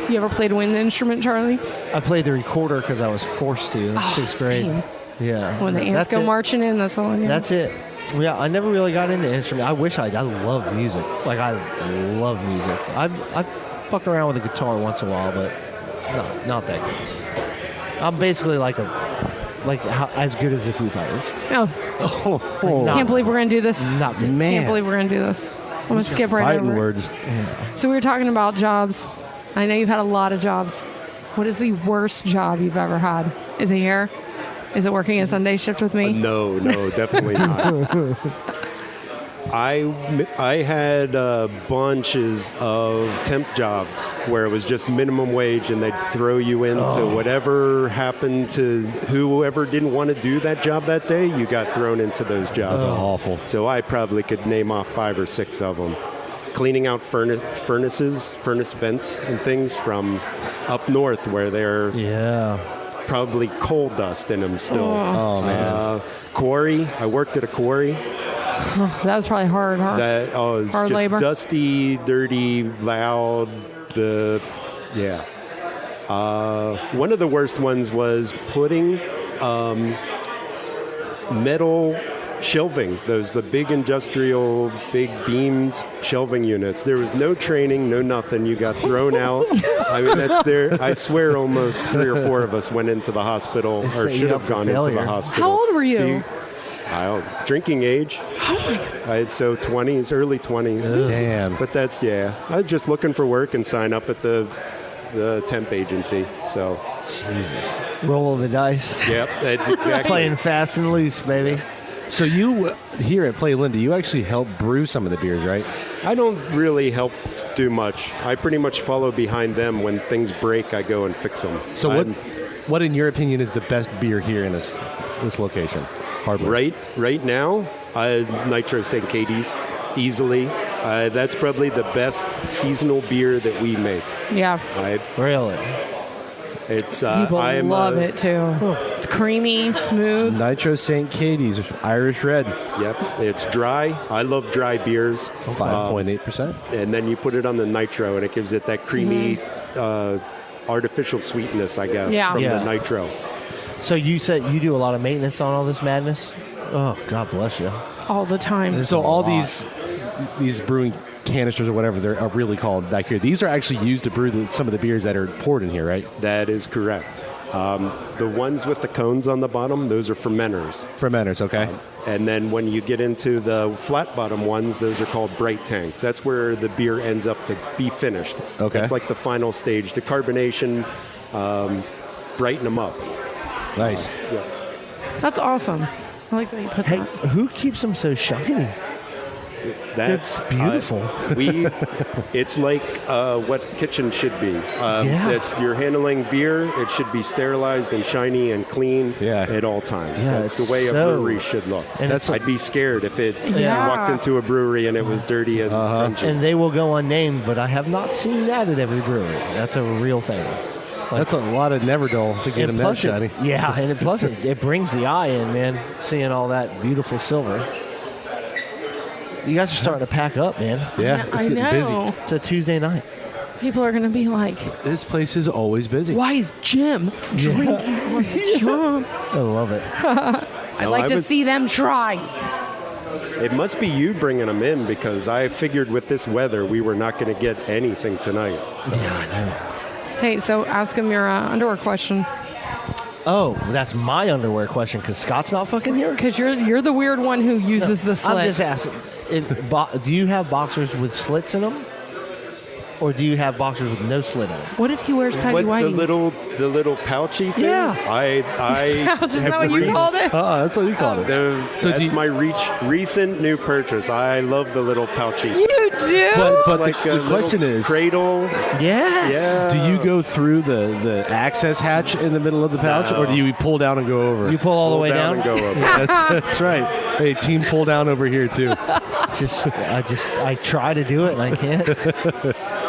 You ever played a wind instrument, Charlie? I played the recorder because I was forced to in sixth grade. Same. Yeah. When the ants That's go it. marching in, that's all I know. That's it. Yeah, I never really got into instrument. I wish I love music. Like I love music. I fuck around with a guitar once in a while, but no, not that good. I'm basically as good as the Foo Fighters. Oh, can't believe we're gonna do this. Not good. Can't believe we're gonna do this. I'm gonna skip right Fighting over it. words. So we were talking about jobs. I know you've had a lot of jobs. What is the worst job you've ever had? Is it here? Is it working a Sunday shift with me? No, definitely not. I had bunches of temp jobs where it was just minimum wage and they'd throw you into whatever happened to whoever didn't want to do that job that day, you got thrown into those jobs. That's awful. So I probably could name off 5 or 6 of them. Cleaning out furnaces, furnace vents and things from up north where they're probably coal dust in them still. Oh, man. Quarry. I worked at a quarry. That was probably hard, huh? It's Hard just labor? dusty, dirty, loud. One of the worst ones was putting metal shelving, the big industrial, big beamed shelving units. There was no training, no nothing. You got thrown out. I mean, that's there. I swear almost 3 or 4 of us went into the hospital They or set you should up have for gone into failure. the hospital. How old were you? Drinking age. I had 20s, early 20s. Damn. But that's, I was just looking for work and sign up at the temp agency. So, Jesus. Roll of the dice. yep, that's exactly. Playing fast and loose, baby. So you here at Playalinda, you actually help brew some of the beers, right? I don't really help do much. I pretty much follow behind them. When things break, I go and fix them. So what in your opinion is the best beer here in this location? Hardwood. Right now, Nitro St. Katie's, easily. That's probably the best seasonal beer that we make. Yeah. Really? It's People love it too. It's creamy, smooth. Nitro St. Katie's Irish Red. Yep, it's dry. I love dry beers. 5.8%. And then you put it on the nitro, and it gives it that creamy, artificial sweetness, I guess, from the nitro. So you said you do a lot of maintenance on all this madness? Oh, God bless you. All the time. So all these brewing canisters or whatever they're really called back here, these are actually used to brew some of the beers that are poured in here, right? That is correct. The ones with the cones on the bottom, those are fermenters. Fermenters, okay. And then when you get into the flat bottom ones, those are called bright tanks. That's where the beer ends up to be finished. Okay. It's like the final stage. The carbonation, brighten them up. Nice. Yes. That's awesome. I like that you put Hey, that. who keeps them so shiny? That's beautiful. It's like what kitchen should be. You're handling beer. It should be sterilized and shiny and clean at all times. Yeah, that's the way a brewery should look. And I'd be scared if I walked into a brewery and it was dirty and grungy. And they will go unnamed, but I have not seen that at every brewery. That's a real thing. That's a lot of Neverdale to get them that shiny. And plus it brings the eye in, man, seeing all that beautiful silver. You guys are starting to pack up, man. Yeah, it's getting busy. It's a Tuesday night. People are going to be like, this place is always busy. Why is Jim drinking on the job? I love it. I'd like to see them try. It must be you bringing them in, because I figured with this weather we were not going to get anything tonight. So. Yeah, I know. Hey, so ask him your underwear question. Oh, that's my underwear question, because Scott's not fucking here? Because you're the weird one who uses the slit. I'm just asking, do you have boxers with slits in them? Or do you have boxers with no slit in them? What if he wears tidy whities? The little pouchy thing? Yeah. I Pouch, is that what you called it? That's what you called it. That's my recent new purchase. I love the little pouchy. You do? But like the question is, cradle. Yes. Yeah. Do you go through the access hatch in the middle of the pouch, or do you pull down and go over? You pull all the way down? And go over. That's right. Hey, team pull down over here too. I try to do it and I can't.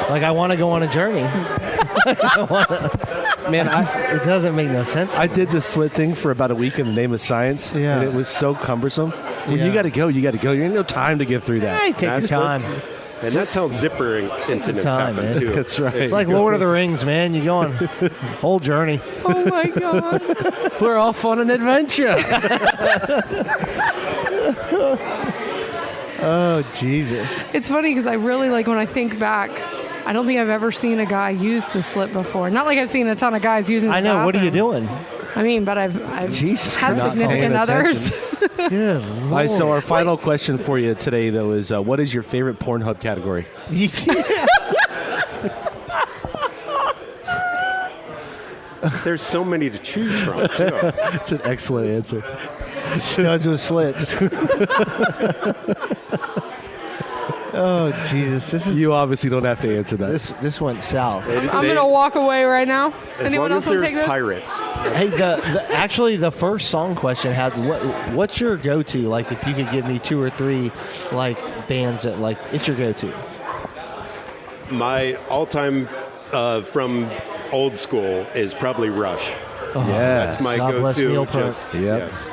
Like, I want to go on a journey. Man, it doesn't make no sense. I did the slit thing for about a week in the name of science, and it was so cumbersome. When you got to go, you got to go. You ain't no time to get through that. Hey, take your time. And that's how zipper incidents happen, man. too. That's right. It's like Lord of the Rings, man. You go on whole journey. Oh, my God. We're off on an adventure. Oh, Jesus. It's funny because I really, like, when I think back, I don't think I've ever seen a guy use the slit before. Not like I've seen a ton of guys using the I know. bathroom. What are you doing? I mean, but I've Jesus had Christ. significant Not paying others. Good All right, so our final question for you today, though, is what is your favorite Pornhub category? There's so many to choose from, too. It's an excellent answer. Studs with slits. Oh, Jesus. You obviously don't have to answer that. This went south. I'm going to walk away right now. As Anyone long else as want to there's take this? pirates. Hey, actually, the first song question had what's your go-to? Like, if you could give me 2 or 3 like bands that like it's your go-to. My all-time from old school is probably Rush. Oh, yeah, that's my God bless Neil go-to. Peart. Yes.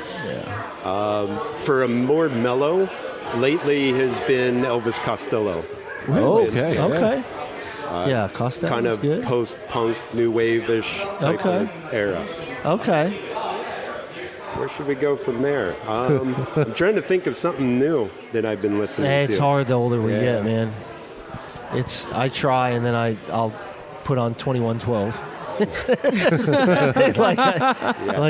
For a more mellow, lately has been Elvis Costello. Oh, okay. Okay. Yeah, Costello Kind of good. post-punk, new wave-ish type of era. Okay. Where should we go from there? I'm trying to think of something new that I've been listening to. It's hard the older we get, man. I try and then I'll put on 2112. like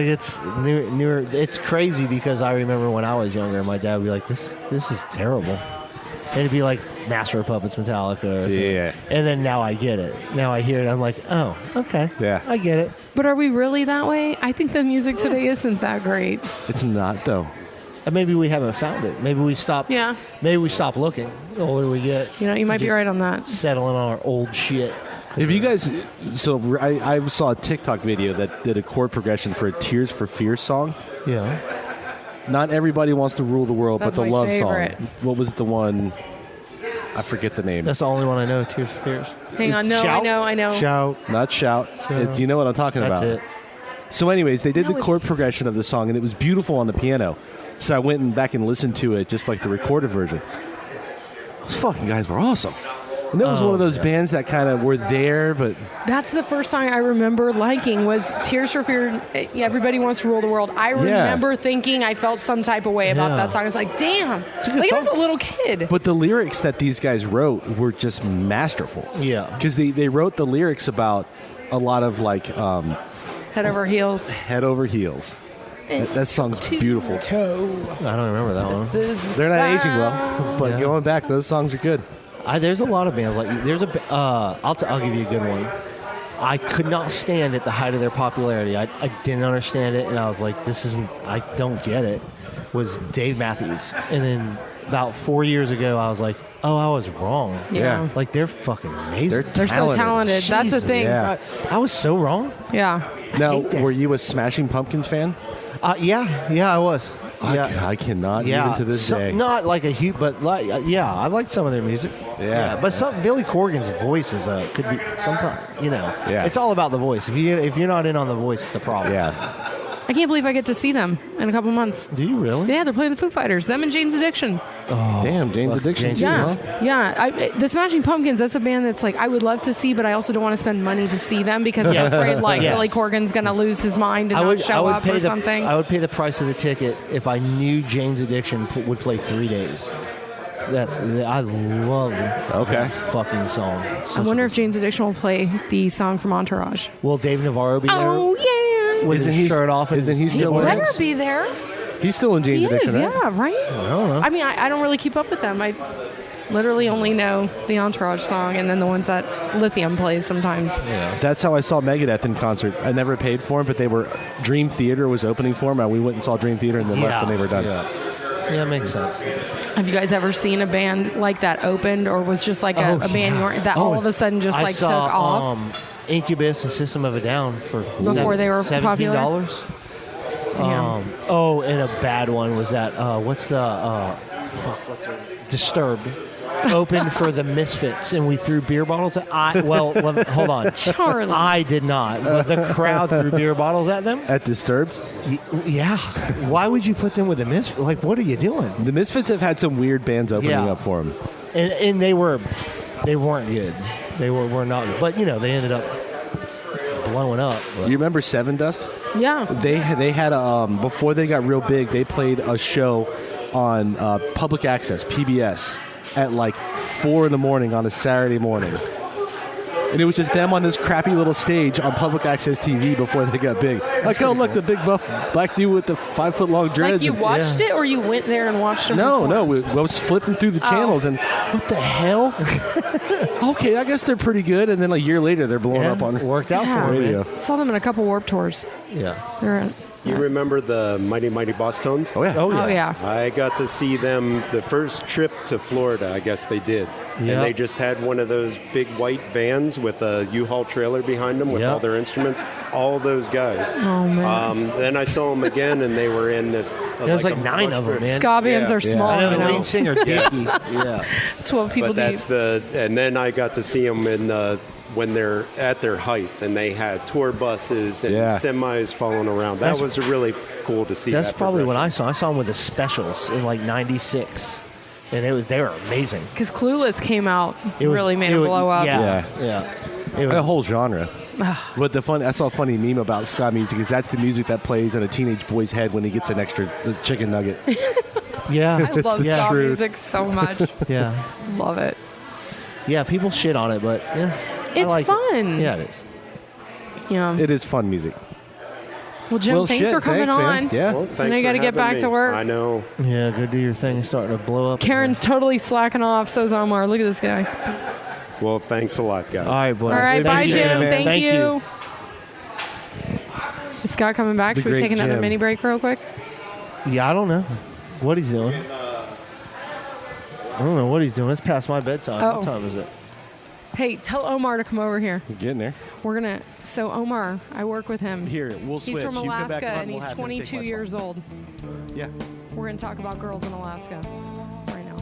it's newer. It's crazy because I remember when I was younger, my dad would be like, "This is terrible," and it'd be like Master of Puppets, Metallica, or something. Yeah. And then now I get it. Now I hear it. I'm like, "Oh, okay, Yeah. I get it." But are we really that way? I think the music today isn't that great. It's not, though. And maybe we haven't found it. Maybe we stop. Yeah. Maybe we stop looking. The older we get, You know, you might be right on that. settling on our old shit. If you guys, so I saw a TikTok video that did a chord progression for a Tears for Fears song. Yeah. Not everybody wants to rule the world, That's but the my love favorite. song. What was the one? I forget the name. That's the only one I know. Tears for Fears. Hang on. No, Shout? I know. Shout. Not Shout. You know what I'm talking That's about. it. So anyways, they did No, the chord progression of the song, and it was beautiful on the piano. So I went back and listened to it, just like the recorded version. Those fucking guys were awesome. And that was one of those bands that kind of were there, but That's the first song I remember liking was Tears for Fears. Everybody Wants to Rule the World. I remember thinking I felt some type of way about that song. I was like, damn. a good Like I was a song. little kid. But the lyrics that these guys wrote were just masterful. Yeah. Because they wrote the lyrics about a lot of like Head over heels. head over heels. That song's beautiful. I don't remember that one. They're not aging well, but going back, those songs are good. There's a lot of bands like I'll give you a good one. I could not stand at the height of their popularity. I didn't understand it, and I was like, I don't get it. Was Dave Matthews, and then about 4 years ago, I was like, oh, I was wrong. Yeah. Like, they're fucking amazing. They're so talented. That's the thing. Yeah. I was so wrong. Yeah. Now, were you a Smashing Pumpkins fan? Yeah, I was. I cannot even to this day. Not like a huge, but like, I like some of their music. Yeah. But Billy Corgan's voice is could be sometimes, Yeah. It's all about the voice. If you're not in on the voice, it's a problem. Yeah. I can't believe I get to see them in a couple months. Do you really? Yeah, they're playing the Foo Fighters. Them and Jane's Addiction. Oh, damn, Jane's Addiction too, Yeah, huh? yeah. The Smashing Pumpkins. That's a band that's like I would love to see, but I also don't want to spend money to see them because I'm afraid like Billy Corgan's gonna lose his mind and not show up or something. I would pay the price of the ticket if I knew Jane's Addiction would play 3 days. I love that fucking song. I wonder if Jane's Addiction will play the song from Entourage. Will Dave Navarro be there? Oh yeah. With his shirt off? Isn't he still He in better it? be there. He's still in Jane's He Addiction, is, right? yeah, right? I don't know. I mean, I don't really keep up with them. I literally only know the Entourage song and then the ones that Lithium plays sometimes. Yeah. That's how I saw Megadeth in concert. I never paid for them, but they were Dream Theater was opening for them, and we went and saw Dream Theater and then left when they were done. Yeah, it makes sense. Have you guys ever seen a band like that opened, or was just like a band that all of a sudden just I took saw, off? Incubus and System of a Down for Before they were popular? $17. And a bad one was that what's Disturbed opened for the Misfits, and we threw beer bottles at hold on, Charley. I did not, but the crowd threw beer bottles at them. At Disturbed? Yeah. Why would you put them with the Misfits? Like, what are you doing? The Misfits have had some weird bands opening up for them. And they weren't good. They were not good. But they ended up blowing up. You remember Seven Dust? Yeah. They had before they got real big, they played a show on public access, PBS, at like 4 a.m. on a Saturday morning. And it was just them on this crappy little stage on public access TV before they got big. Like, oh, look, the big buff black dude with the 5-foot-long dreads. Like you watched it, or you went there and watched them? No. I was flipping through the channels, and what the hell? Okay, I guess they're pretty good. And then a year later, they're blowing up on worked out for radio. Saw them in a couple Warped Tours. Yeah. They're You remember the Mighty Mighty Boss Tones? Oh, yeah. Oh, yeah. I got to see them the first trip to Florida, I guess they did. Yep. And they just had one of those big white vans with a U-Haul trailer behind them with all their instruments. All those guys. Oh, man. Then I saw them again, and they were in this. There's like 9 of them, man. Ska bands are small. I know the you know. lead singer, Dickie. Yeah. 12 people But deep. and then I got to see them in when they're at their height, and they had tour buses and semis following around. That was really cool to see. That's probably when I saw them with the Specials in like '96, and they were amazing. Because Clueless came out, It really made it blow up. Yeah. It was A whole genre. But I saw a funny meme about ska music is that's the music that plays in a teenage boy's head when he gets an extra chicken nugget. Yeah. I love ska truth. music so much. Yeah. Love it. Yeah, people shit on it, but It's I like fun. It. Yeah, it is. Yeah. It is fun music. Well, Jim, thanks for coming on. Man. Yeah. Well, I thanks know you for got to get having back me. to work. I know. Yeah, go do your thing. It's starting to blow up. Karen's totally slacking off. So's Omar. Look at this guy. Well, thanks a lot, guys. All right, boy. All right, bye, Thank you, Jim. man. Thank you. Is Scott coming back? The Should we take great another Jim. mini break real quick? Yeah, I don't know what he's doing. I don't know what he's doing. It's past my bedtime. Oh. What time is it? Hey, tell Omar to come over here. You're getting there. We're going to... So, Omar, I work with him. Here, we'll switch. He's from You come back Alaska, on, and we'll he's have him take 22 my years spot. old. Yeah. We're going to talk about girls in Alaska right now.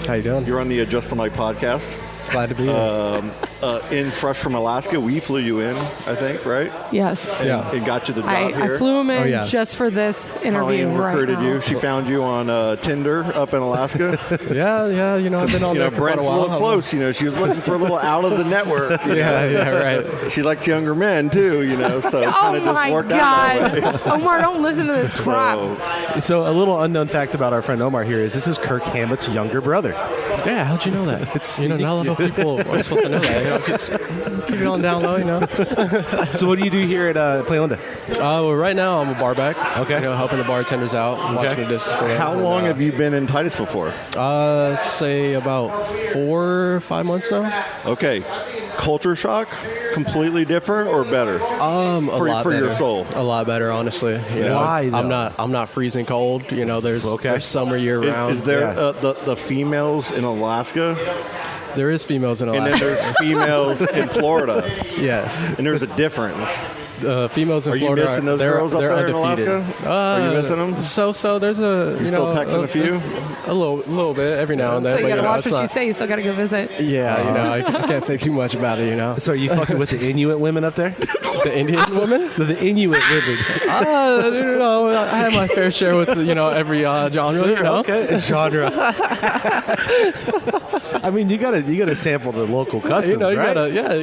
How you doing? You're on the Adjust the Mic podcast. Glad to be here. In fresh from Alaska, we flew you in, I think, right? Yes. And got you the job here. I flew him in just for this interview. Colleen recruited right now. you. She found you on Tinder up in Alaska. Yeah. You know, I've been on there for quite a Brent's while. a little close. You know, she was looking for a little out of the network. Yeah, right. She likes younger men too. You know, so it kind of just worked out that way. Omar, don't listen to this crap. So a little unknown fact about our friend Omar here is this is Kirk Hammett's younger brother. Yeah, how'd you know that? Not a lot of people are supposed to know that. You know, keep it on down low, you know. So what do you do here at Playalinda? Well, right now I'm a bar back. Okay. You know, helping the bartenders out, washing the dishes for them. How long have you been in Titusville for? Let's say about 4 or 5 months now. Okay. Culture shock? Completely different or better? A lot for better. your soul. A lot better, honestly. You know, Why, I'm not freezing cold. You know, there's summer year round. Is there the females in Alaska? There is females in Alaska. And then there's females in Florida. Yes. And there's a difference. Females in Are Florida. you missing those girls up they're there in undefeated. Alaska? Are you missing them? So there's a. You still texting a few? A little bit every now and then. So you but, gotta watch it's what you not- say. You still gotta go visit. Yeah, you know, I can't say too much about it. You know. So are you fucking with the Inuit women up there? The Indian women? The Inuit women. You know, I have my fair share with every genre. You know. Okay. Genre. I mean, you gotta sample the local customs, You know, you right?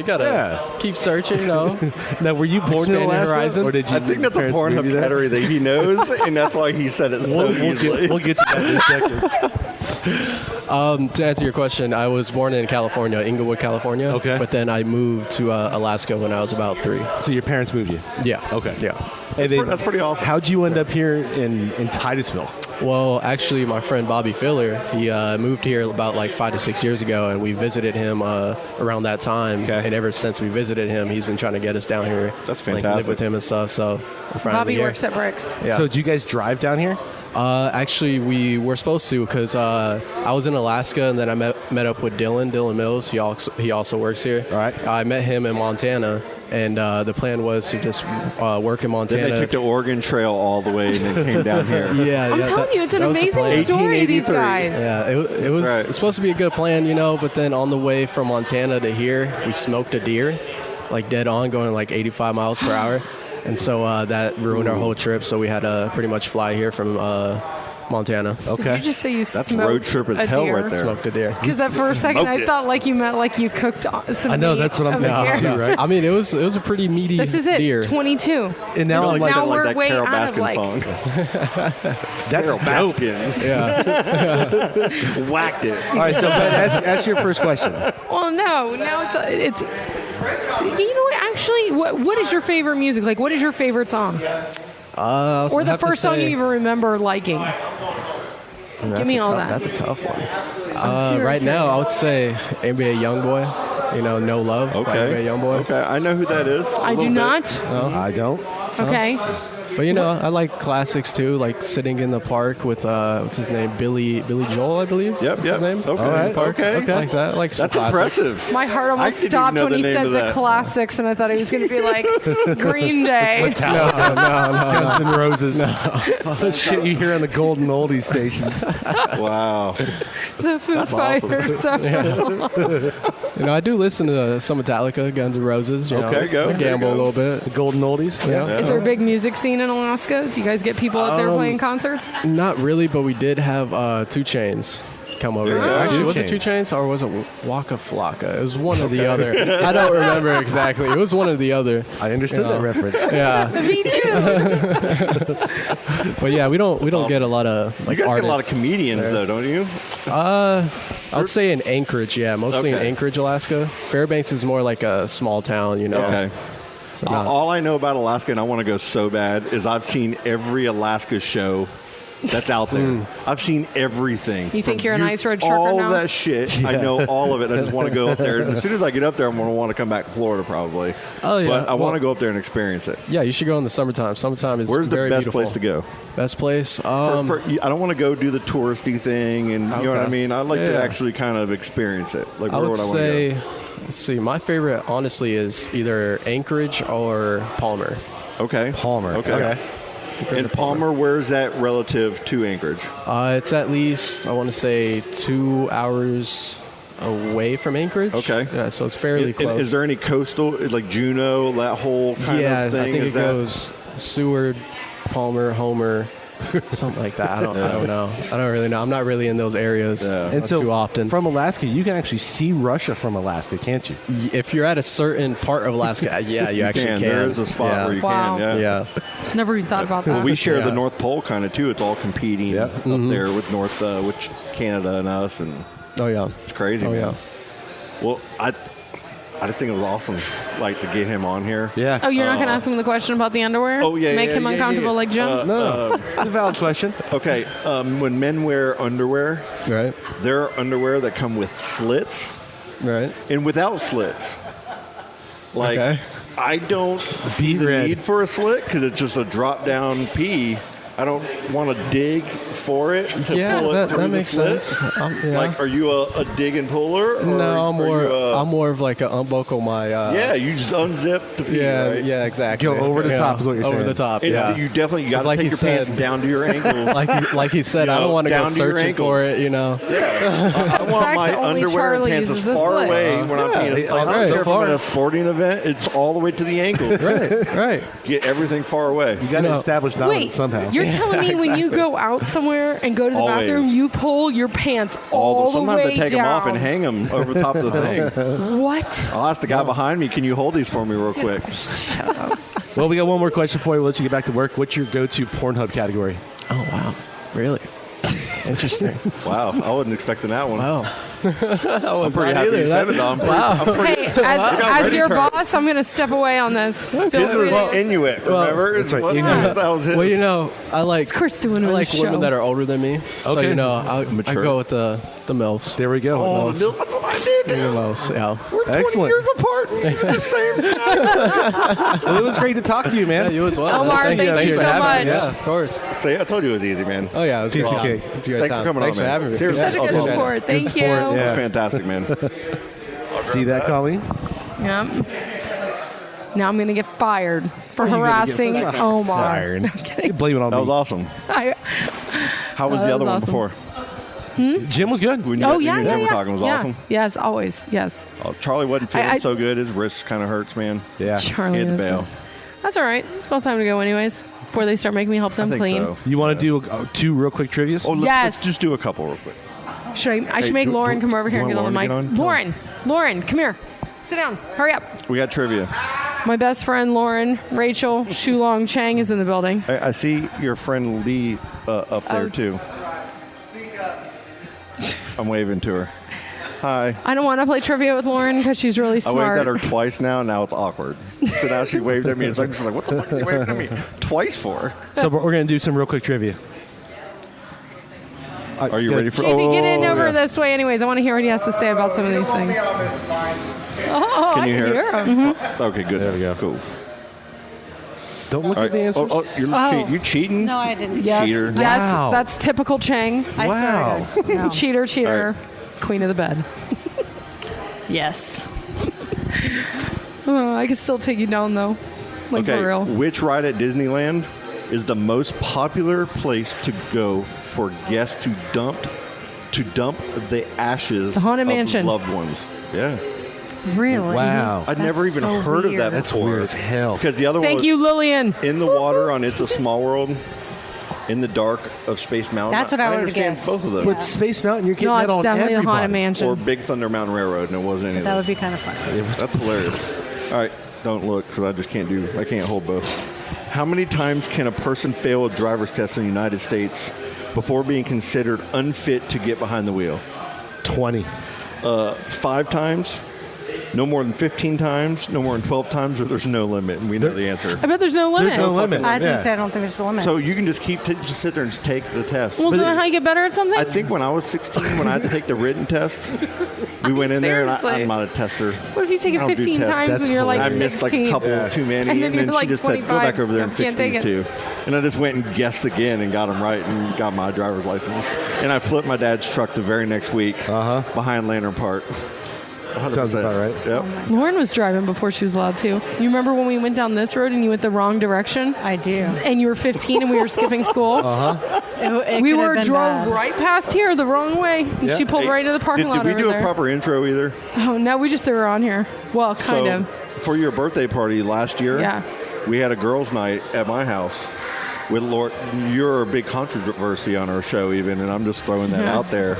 gotta keep searching. You know. Now, were you born in Expanding Alaska, horizon. or did you? I think that's a parents move you Pornhub there? category that he knows, and that's why he said it so easily. We'll get to that in a second. To answer your question, I was born in California, Inglewood, California. Okay. But then I moved to Alaska when I was about 3. So your parents moved you. Yeah. Okay. Yeah. And then, That's pretty awesome. how'd you end up here in Titusville? Well, actually, my friend Bobby Filler, he moved here about like 5 to 6 years ago, and we visited him around that time. Okay. And ever since we visited him, he's been trying to get us down here. That's Like, live fantastic. with him and stuff. So we're finally Bobby here. works at Bricks. Yeah. So, do you guys drive down here? Actually, we were supposed to because I was in Alaska, and then I met up with Dylan Mills. He also works here. All right. I met him in Montana, and the plan was to just work in Montana. Then they took the Oregon Trail all the way and then came down here. Yeah, I'm telling you, it's an that was the amazing plan. story, these 1883. guys. Yeah, it was Right. supposed to be a good plan, you know, but then on the way from Montana to here, we smoked a deer, like dead on, going like 85 miles per hour. And so that ruined our whole trip, so we had to pretty much fly here from Montana. Okay. Did you just say you That's smoked road trip as a hell deer? right there. Smoked a deer. Because for a second I Smoked it. thought like you meant like you cooked some I know, meat that's what I'm of a thinking deer. too, right? I mean, it was a pretty meaty This is it, deer. 22. And now I'm like, now we're that way Carol out of Baskin like. song. that's Carol dope. Baskins. Yeah. Whacked it. All right, so Ben, ask your first question. Well, no, it's. You know what? Actually, what is your favorite music? Like, what is your favorite song, or the first song you even remember liking? Give me all that. That's a tough one. Right now, I would say NBA YoungBoy. You know, No Love by NBA YoungBoy. Okay, I know who that is. I do not. I don't. Okay. But you know, I like classics too, like Sitting in the Park with what's his name, Billy Joel, I believe. Yep, What's yep. his name? Okay, Sitting in the Park. okay. Like that. Like some That's classics. impressive. My heart I almost didn't stopped know when the he name said of the that. classics, and I thought he was going to be like Green Day. No. Guns N' Roses. All the shit you hear on the golden oldie stations. Wow. The Foo That's awesome. Fighters. You know, I do listen to some Metallica, Guns N' Roses. You Okay, know, go. I gamble a little bit. The golden oldies. Yeah. Is there a big music scene in Alaska? Do you guys get people out there playing concerts? Not really, but we did have 2 Chainz come over. There you go. Actually, 2 was it 2 Chainz. Chainz or was it Waka Flocka? It was one or the other. I don't remember exactly. It was one or the other. I understood that reference. Yeah, Me too. but yeah, we don't get a lot of like You guys artists get a lot of comedians, there. though, don't you? I would say in Anchorage, yeah, mostly in Okay. Anchorage, Alaska. Fairbanks is more like a small town, you know. Okay. So not- All I know about Alaska, and I want to go so bad, is I've seen every Alaska show that's out there. I've seen everything. You think From you're an ice road trucker all now? that shit. I know all of it. I just want to go up there. And as soon as I get up there, I'm going to want to come back to Florida probably. Oh, yeah. But I want to Well- go up there and experience it. Yeah, you should go in the summertime. Summertime is Where's the very best beautiful. place to go? Best place? I don't want to go do the touristy thing, and you know what I Okay. mean. I'd like to Yeah. actually kind of experience it. Like I where would would I want to say, go? let's see, my favorite honestly is either Anchorage or Palmer. Okay, Palmer. Okay. And Palmer, where is that relative to Anchorage? It's at least, I want to say, 2 hours away from Anchorage. Okay. Yeah, so it's fairly close. Is there any coastal, like Juneau, that whole kind of thing? I think it goes Seward, Palmer, Homer, something like that. I don't know. I don't really know. I'm not really in those areas too often. From Alaska, you can actually see Russia from Alaska, can't you? If you're at a certain part of Alaska, yeah, you actually can. There is a spot where you can, yeah. Never even thought about that. Well, we share the North Pole kind of too. It's all competing up there with with Canada and us, and it's crazy. Man. Well, I just think it was awesome, like, to get him on here. Yeah. Oh, you're not going to ask him the question about the underwear? Oh, yeah. Make him uncomfortable like Jim? No. It's a valid question. Okay. When men wear underwear, right, there are underwear that come with slits, right, and without slits. Like, I don't see the need for a slit because it's just a drop down pee. I don't want to dig for it to pull it through that the makes slit. sense. Like, are you a dig and puller? Or no, I'm I'm more of like a unbuckle my. You just unzip to pee. Right? Yeah, exactly. Go over the top is what you're saying. Over the top. And you definitely got to like take your pants down to your ankles. like he said, I don't want to go searching for it. I want my underwear and pants as far away when I'm peeing. Like, I don't care if I'm at a sporting event. It's all the way to the ankles. Right. Get everything far away. You got to establish dominance somehow. You're telling me when you go out somewhere and go to the bathroom, you pull your pants all the way down. Sometimes they take them off and hang them over the top of the thing. What? I'll ask the guy behind me, can you hold these for me real quick? Well, we got one more question for you. We'll let you get back to work. What's your go-to Pornhub category? Oh, wow. Really? Interesting. Wow. I wasn't expecting that one. Wow. I'm pretty happy you said it, though. Hey, as your boss, I'm going to step away on this. This was Inuit, remember? That's right. Inuit. That was his. Well, I like women that are older than me. So, Okay. I go with the MILFs. There we go. Oh, that's what I did, dude. The MILFs, yeah. We're 20 years apart and he's the same guy. Well, it was great to talk to you, man. Yeah, you as well. Omar, thank you so much. Yeah, of course. So, I told you it was easy, man. Oh, yeah. It was Piece of awesome. cake. It's a great Thanks time. for coming Thanks on, for man. having me. Seriously. Such a good sport. Thank you. That was fantastic, man. See that, Colleen? Yep. Now I'm going to get fired for harassing Omar. Fired. No, I'm kidding. You blame it on That me. was awesome. How was the other one before? Jim was good. When you were talking was awesome. Yes, always. Yes. Oh, Charlie wasn't feeling so good. His wrist kind of hurts, man. Yeah. Charlie He had to is bail. nice. That's all right. It's about time to go anyways before they start making me help them I think clean. so. You want to do two real quick trivias? Oh, let's Yes. just do a couple real quick. I should make Lauren come over here and get on the mic. Lauren, come here. Sit down. Hurry up. We got trivia. My best friend Lauren, Rachel Shulong Chang is in the building. I see your friend Lee up there too. I'm waving to her. Hi. I don't want to play trivia with Lauren because she's really I smart. waved at her twice now. Now it's awkward. So now she waved at me. It's like, she's like, what the fuck are you waving at me twice for? So we're going to do some real quick trivia. Are you ready for? JB, get in over this way. Anyways, I want to hear what he has to say about some of these things. Oh, Can you hear it? him. Okay, good. There we go. Cool. Don't look All at the right. answers. You cheating? No, I didn't. Yes, Cheater. yes, Wow. that's typical Chang. I Wow. swear to God. No. Cheater, All right. queen of the bed. Yes. Oh, I can still take you down though, like Okay. for real. Which ride at Disneyland is the most popular place to go for guests to dump the ashes The Haunted of Mansion. loved ones? Yeah. Really? Wow. I'd never even so heard of that weird. That's before. weird as hell. Because the other one Thank was you, Lillian. in the water on It's a Small World, in the dark of Space Mountain. That's what I would've understand guessed. both of those. But Space Mountain, you're getting No, that it's on definitely the everybody. Haunted Mansion. Or Big Thunder Mountain Railroad, and it wasn't any of That those. would be kind of fun. That's hilarious. All right, don't look because I just I can't hold both. How many times can a person fail a driver's test in the United States before being considered unfit to get behind the wheel? 20. 5 times, no more than 15 times, no more than 12 times, or there's no limit, and we know the answer. I bet there's no limit. There's no limit. I was going Yeah. to say, I don't think there's a limit. So you can just just sit there and just take the test. Well, isn't that how you get better at something? I think when I was 16, when I had to take the written test, we went in there, and Seriously. I'm not a tester. What if you take I it don't do 15 tests. times That's when you're like I 16? missed like a couple too many, And then you're she like just said, go 25. back over there and No, fix can't take these it. two. And I just went and guessed again and got them right and got my driver's license. And I flipped my dad's truck the very next week behind Lantern Park. Sounds about right. Yep. Lauren was driving before she was allowed to. You remember when we went down this road and you went the wrong direction? I do. And you were 15 and we were skipping school? We drove right past here the wrong way. And she pulled right into the parking lot Did we do over a there. proper intro either? Oh, no, we just threw her on here. Well, kind of. For your birthday party last year, Yeah. we had a girls' night at my house with Lord. You're a big controversy on our show, even, and I'm just throwing that out there,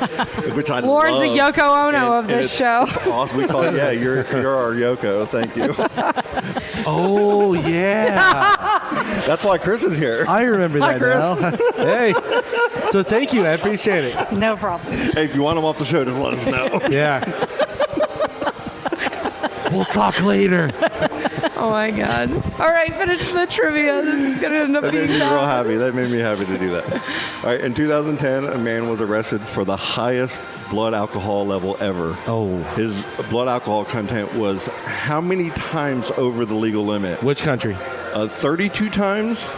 which I Lauren's love. the Yoko Ono of And this show. It's awesome. We call it, yeah, you're our Yoko. Thank you. Oh, yeah. That's why Chris is here. I remember Hi, that Chris. now. Hey. So thank you. I appreciate it. No problem. Hey, if you want him off the show, just let us know. Yeah. We'll talk later. Oh, my God. All right, finish the trivia. This is going to end up That being made me bad. real happy. That made me happy to do that. All right, in 2010, a man was arrested for the highest blood alcohol level ever. Oh. His blood alcohol content was how many times over the legal limit? Which country? 32 times,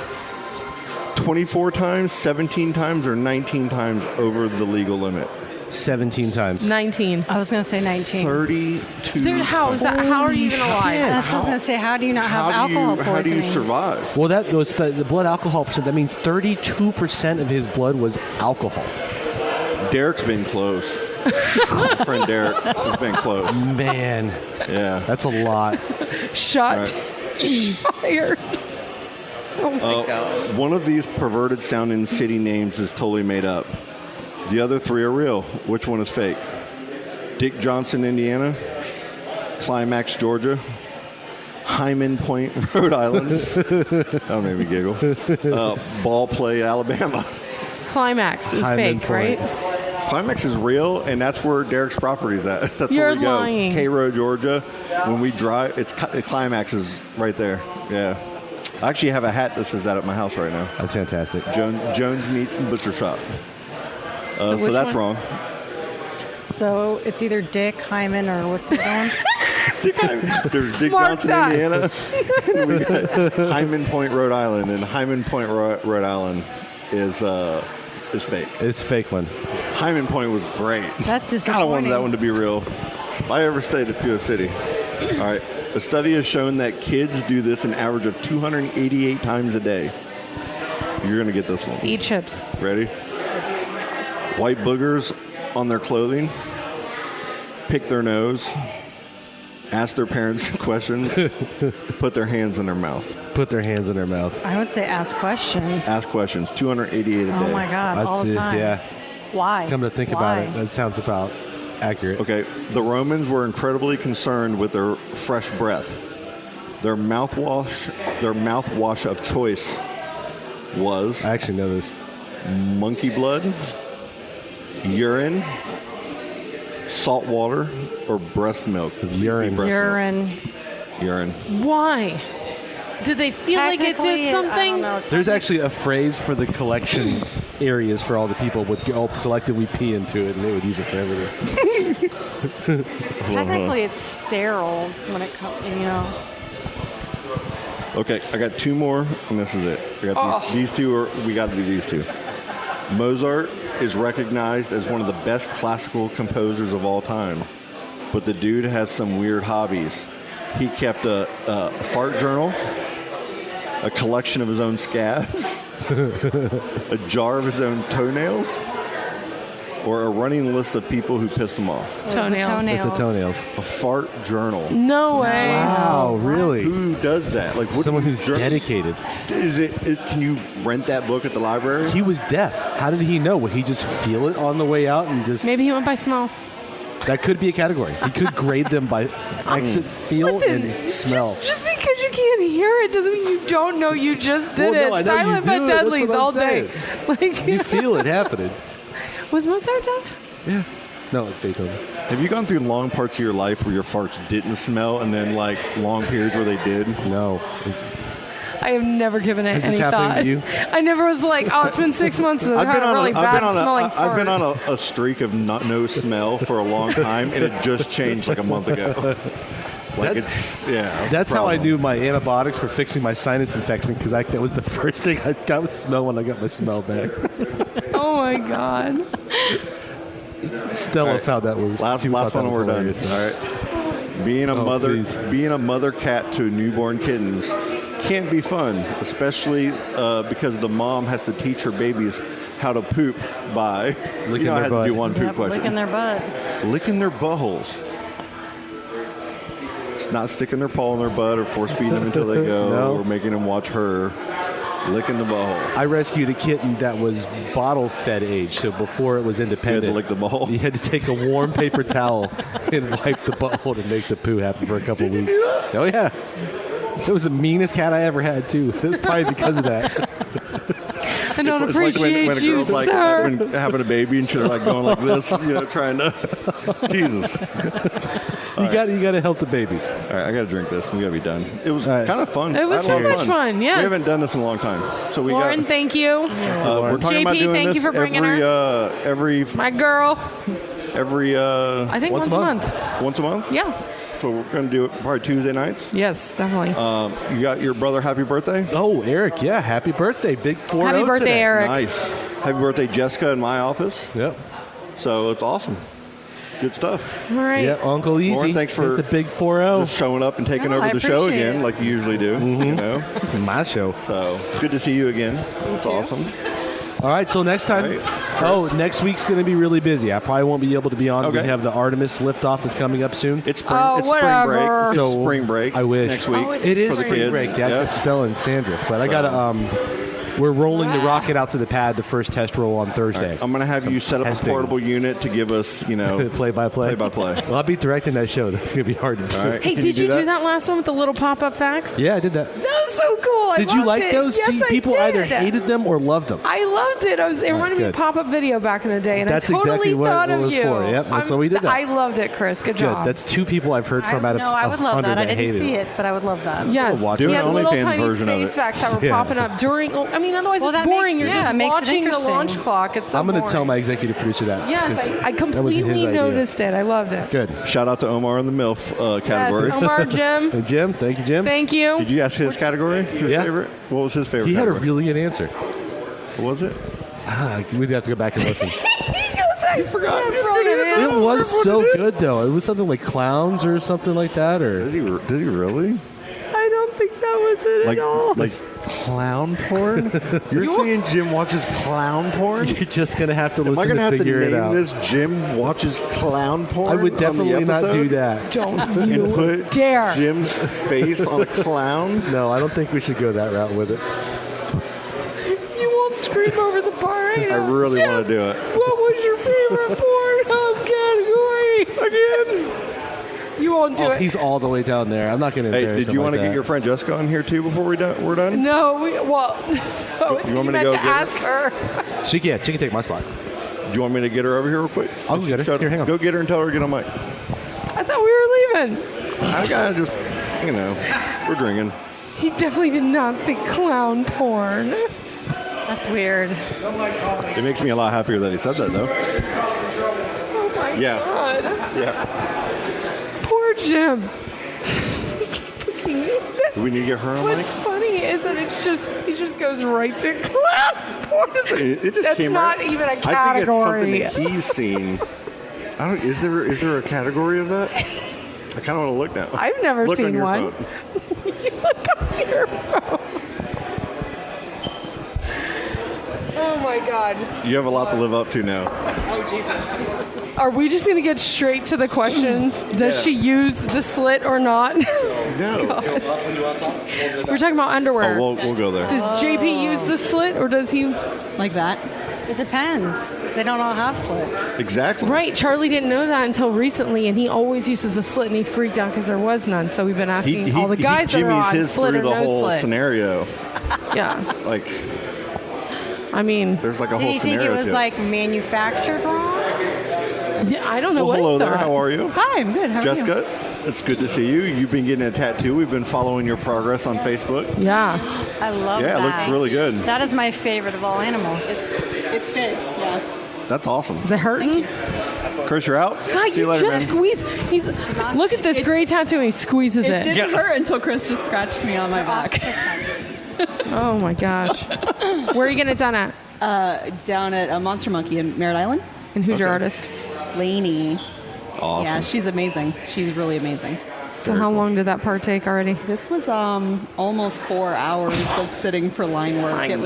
24 times, 17 times, or 19 times over the legal limit? 17 times. 19. I was going to say 19. 32. Dude, how is that? How are you even alive? That's what I was going to say. How do you not have alcohol poisoning? How do you survive? Well, that was the blood alcohol percent. That means 32% of his blood was alcohol. Derek's been close. My friend Derek has been close. Man. Yeah. That's a lot. Shot. Fired. Oh, my God. One of these perverted sounding city names is totally made up. The other three are real. Which one is fake? Dick Johnson, Indiana. Climax, Georgia. Hyman Point, Rhode Island. That made me giggle. Ball Play, Alabama. Climax is Hyman fake, Point. right? Climax is real, and that's where Derek's property's at. That's You're where we go. lying. Cairo, Georgia. When we drive, Climax is right there. Yeah. I actually have a hat that says that at my house right now. That's fantastic. Jones Meats and Butcher Shop. So So which that's one? wrong. So it's either Dick, Hyman, or what's the other one? There's Dick Mark Johnson, that. Indiana. We got Hyman Point, Rhode Island, and Hyman Point, Rhode Island is fake. It's a fake one. Hyman Point was great. That's God, I wanted disappointing. that one to be real. If I ever stayed at Pure City. All right. A study has shown that kids do this an average of 288 times a day. You're going to get this one. Eat chips. Ready? White boogers on their clothing, pick their nose, ask their parents questions, put their hands in their mouth. Put their hands in their mouth. I would say ask questions. Ask questions, 288 a day. Oh, my God, all the time. Yeah. Why? Come to think Why? about it, that sounds about accurate. Okay, the Romans were incredibly concerned with their fresh breath. Their mouthwash of choice was I actually know this. monkey blood, urine, salt water, or breast milk. Urine. Breast Urine. milk. Urine. Why? Did they feel like it Technically, did I don't something? know. There's actually a phrase for the collection areas for all the people would all collectively pee into it, and they would use it for everything. Technically, it's sterile when it comes, Okay, I got two more, and this is it. I got these two. We got to do these two. Mozart is recognized as one of the best classical composers of all time, but the dude has some weird hobbies. He kept a fart journal, a collection of his own scabs, a jar of his own toenails, or a running list of people who pissed him off. Toenails. That's the toenails. A fart journal. No way. Wow, really? Who does that? Like what Someone who's jour- dedicated. Can you rent that book at the library? He was deaf. How did he know? Would he just feel it on the way out and just? Maybe he went by smell. That could be a category. He could grade them by exit, feel, Listen, and smell. Just because you can't hear it doesn't mean you don't know you just did Well, no, I it. know you Silent do but it. That's deadlies what I'm all day. Like You feel it happening. Was Mozart deaf? Yeah. No, it's Beethoven. Have you gone through long parts of your life where your farts didn't smell, and then like long periods where they did? No. I have never given it Has any this happened thought. to you? I never was like, oh, it's been 6 months since I've had a really bad smelling fart. I've been on a streak of no smell for a long time, and it just changed like a month ago. Like That's how I knew my antibiotics were fixing my sinus infection, because that was the first thing I got with smell when I got my smell back. Oh my God. Stella found that was last one. We're done. All right. Being a mother cat to newborn kittens can't be fun, especially because the mom has to teach her babies how to poop by licking I their had butt. to do 1 poop question. Licking their butt. Licking their buttholes. It's not sticking their paw in their butt or force feeding them until they go or making them watch her licking the butthole. I rescued a kitten that was bottle fed age, so before it was independent. You had to lick the butthole? You had to take a warm paper towel and wipe the butthole to make the poo happen for a couple weeks. Oh, yeah. It was the meanest cat I ever had, too. It was probably because of that. I don't it's appreciate like when a you, girl's like sir. when having a baby and she's like going like this, trying to. Jesus. You got to help the babies. All right, I got to drink this. We got to be done. It was kind of fun. It was so much fun. Yes. We haven't done this in a long time. So we Lauren, thank you. We're talking JP, about doing thank this you for bringing every my girl. I think once a month. Once a month? Yeah. So we're going to do it probably Tuesday nights? Yes, definitely. You got your brother happy birthday? Oh, Eric, yeah. Happy birthday. Big 4-0 Happy birthday, today. Eric. Nice. Happy birthday, Jessica, in my office. Yep. So it's awesome. Good stuff. All right. Yeah, Uncle Easy. Lauren, thanks for the big 4-0. just showing up and taking over the show again like you usually do. It's my show. So good to see you again. It's awesome. All right, till next time. Right. Next week's going to be really busy. I probably won't be able to be on. Okay. We have the Artemis liftoff is coming up soon. It's spring. It's spring break. So It's spring break. I wish next week. It is for the spring kids. break. Yeah, it's Stella and Sandra. But I got to. We're rolling the rocket out to the pad. The first test roll on Thursday. Right. I'm going to have you set up a portable unit to give us, play-by-play. Well, I'll be directing that show. That's going to be hard to do. All right. Hey, did you do that last one with the little pop-up facts? Yeah, I did that. That was so cool. Did you like those? Yes, See, people I either did. hated them or loved them. I loved it. It reminded me of good. pop-up video back in the day, and That's I totally exactly what thought it of was you. for. Yep, that's why we did that. I loved it, Chris. Good job. That's 2 people I've heard from out of I would love 100 that. I didn't hated see it. it, but I would love that. Yes, Do he an had little OnlyFans tiny version of space it. facts that were Yeah. popping up during. I mean, otherwise Well, it's that boring. makes- You're yeah, just it makes it watching the interesting. launch clock. It's so I'm going to boring. tell my executive producer that. Yes, 'cause I that was his completely idea. noticed it. I loved it. Good. Shout out to Omar in the MILF category. Yes, Omar, Jim. Hey, Jim. Thank you, Jim. Thank you. Did you ask his category? His favorite? What was his favorite He had a category? really good answer. What was it? We'd have to go back and listen. I forgot. It was so good, though. It was something like clowns or something like that. Or Did he really? I don't think that was it Like at all. clown porn? You're saying Jim watches clown porn? You're just going to have to Am I listen going to to have to figure it name out. this Jim watches clown porn? I would on the definitely not do episode? that. Don't And you put dare. Jim's face on a clown? No, I don't think we should go that route with it. You won't scream over the bar right I now. really Jim, want to do it. What was your favorite Pornhub category? Again? You won't do it. He's all the way down there. I'm not going to Hey, embarrass did him you like want to that. get your friend Jessica on here too before we're done? No, You want me to meant go to get her? ask her. She can take my spot. Do you want me to get her over here real quick? I'll go get her. Here, hang on. Go get her and tell her to get on mic. I thought we were leaving. I gotta just, we're drinking. He definitely did not say clown porn. That's weird. It makes me a lot happier that he said that, though. Oh my Yeah. god. Yeah. Poor Jim. Do we need to get her on What's mic? funny is that he just goes right to clown porn. It just That's came not right. even a I think category. it's something that he's seen. Is there a category of that? I kind of want to look now. I've never Look on seen your one. phone. You look on your phone. Oh my god. You have a lot to live up to now. Oh Jesus. Are we just going to get straight to the questions? Does she use the slit or not? No. We're talking about underwear. Oh, we'll go there. Does JP use the slit or does he Like that? It depends. They don't all have slits. Exactly. Right, Charlie didn't know that until recently, and he always uses a slit, and he freaked out because there was none. So we've been asking all the guys that are Jimmy's on his slit through or the no whole slit. scenario. Yeah, Like, I mean, there's like a Did whole you think scenario it was to like manufactured wrong? yeah, I don't know Well, what hello he there. thought. How are you? Hi, I'm good. How are you? Jessica, it's good to see you. You've been getting a tattoo. We've been following your progress on Facebook. Yeah, I love Yeah, that. it looks really good. That is my favorite of all animals. It's big, yeah. That's awesome. is it hurting? Chris, you're out. God, See you you later, just man. squeeze. Look at this great tattoo. He squeezes It it. didn't hurt until Chris just scratched me on my back. Oh my gosh. Where are you getting it done at? Down at Monster Monkey in Merritt Island. And who's your artist? Lainey. Awesome. Yeah, she's amazing. She's really amazing. So how long did that part take already? This was almost 4 hours of sitting for line work. It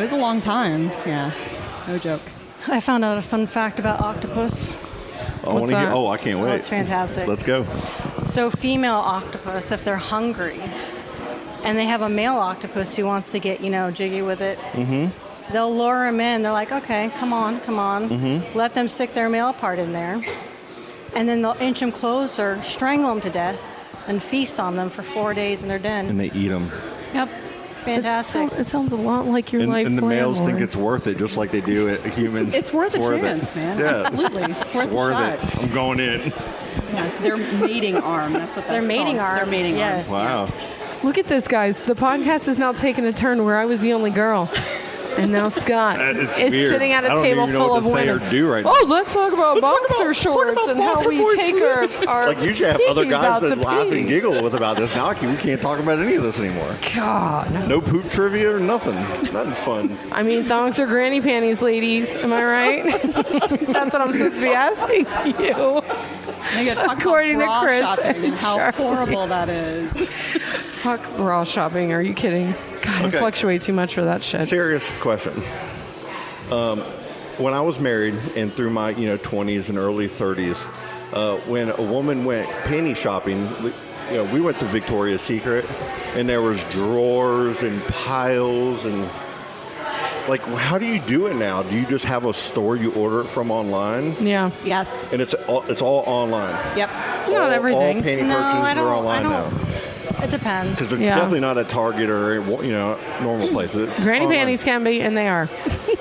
was a long time. Yeah, no joke. I found out a fun fact about octopus. I can't wait. It's fantastic. Let's go. So female octopus, if they're hungry, and they have a male octopus who wants to get, jiggy with it, they'll lure him in. They're like, okay, come on. Let them stick their male part in there. And then they'll inch them closer, strangle them to death, and feast on them for 4 days in their den. And they eat them. Yep. Fantastic. It sounds a lot like your life. And the plan, males think Lauren. it's worth it, just like they do at humans. It's worth a chance, man. Yeah. Absolutely. It's worth worth a it. shot. I'm going in. Yeah, their mating arm. That's what that's Their mating called. arm. Their mating Yes. arm. Wow. Look at this, guys. The podcast is now taking a turn where I was the only girl. And now Scott It's is weird. sitting at a I don't table even know full what of to say women. or do right now. Oh, let's talk about boxer shorts and how we take our Like, you should have other pinkies guys out that to laugh pee. and giggle with about this. Now we can't talk about any of this anymore. God. No poop trivia or nothing. Nothing fun. I mean, thongs or granny panties, ladies. Am I right? That's what I'm supposed to be asking you. You gotta talk According about bra to Chris shopping and how Charley. horrible that is. Fuck bra shopping. Are you kidding? God, I Okay. fluctuate too much for that shit. Serious question. When I was married and through my 20s and early 30s, when a woman went panty shopping, we went to Victoria's Secret, and there was drawers and piles and like, how do you do it now? Do you just have a store you order it from online? Yeah. Yes. And it's all online. Yep. Not everything. All panty No, I purchases don't- are online I now. don't- It depends. Because it's Yeah. definitely not at Target or normal places. It's Granny online. panties can be, and they are.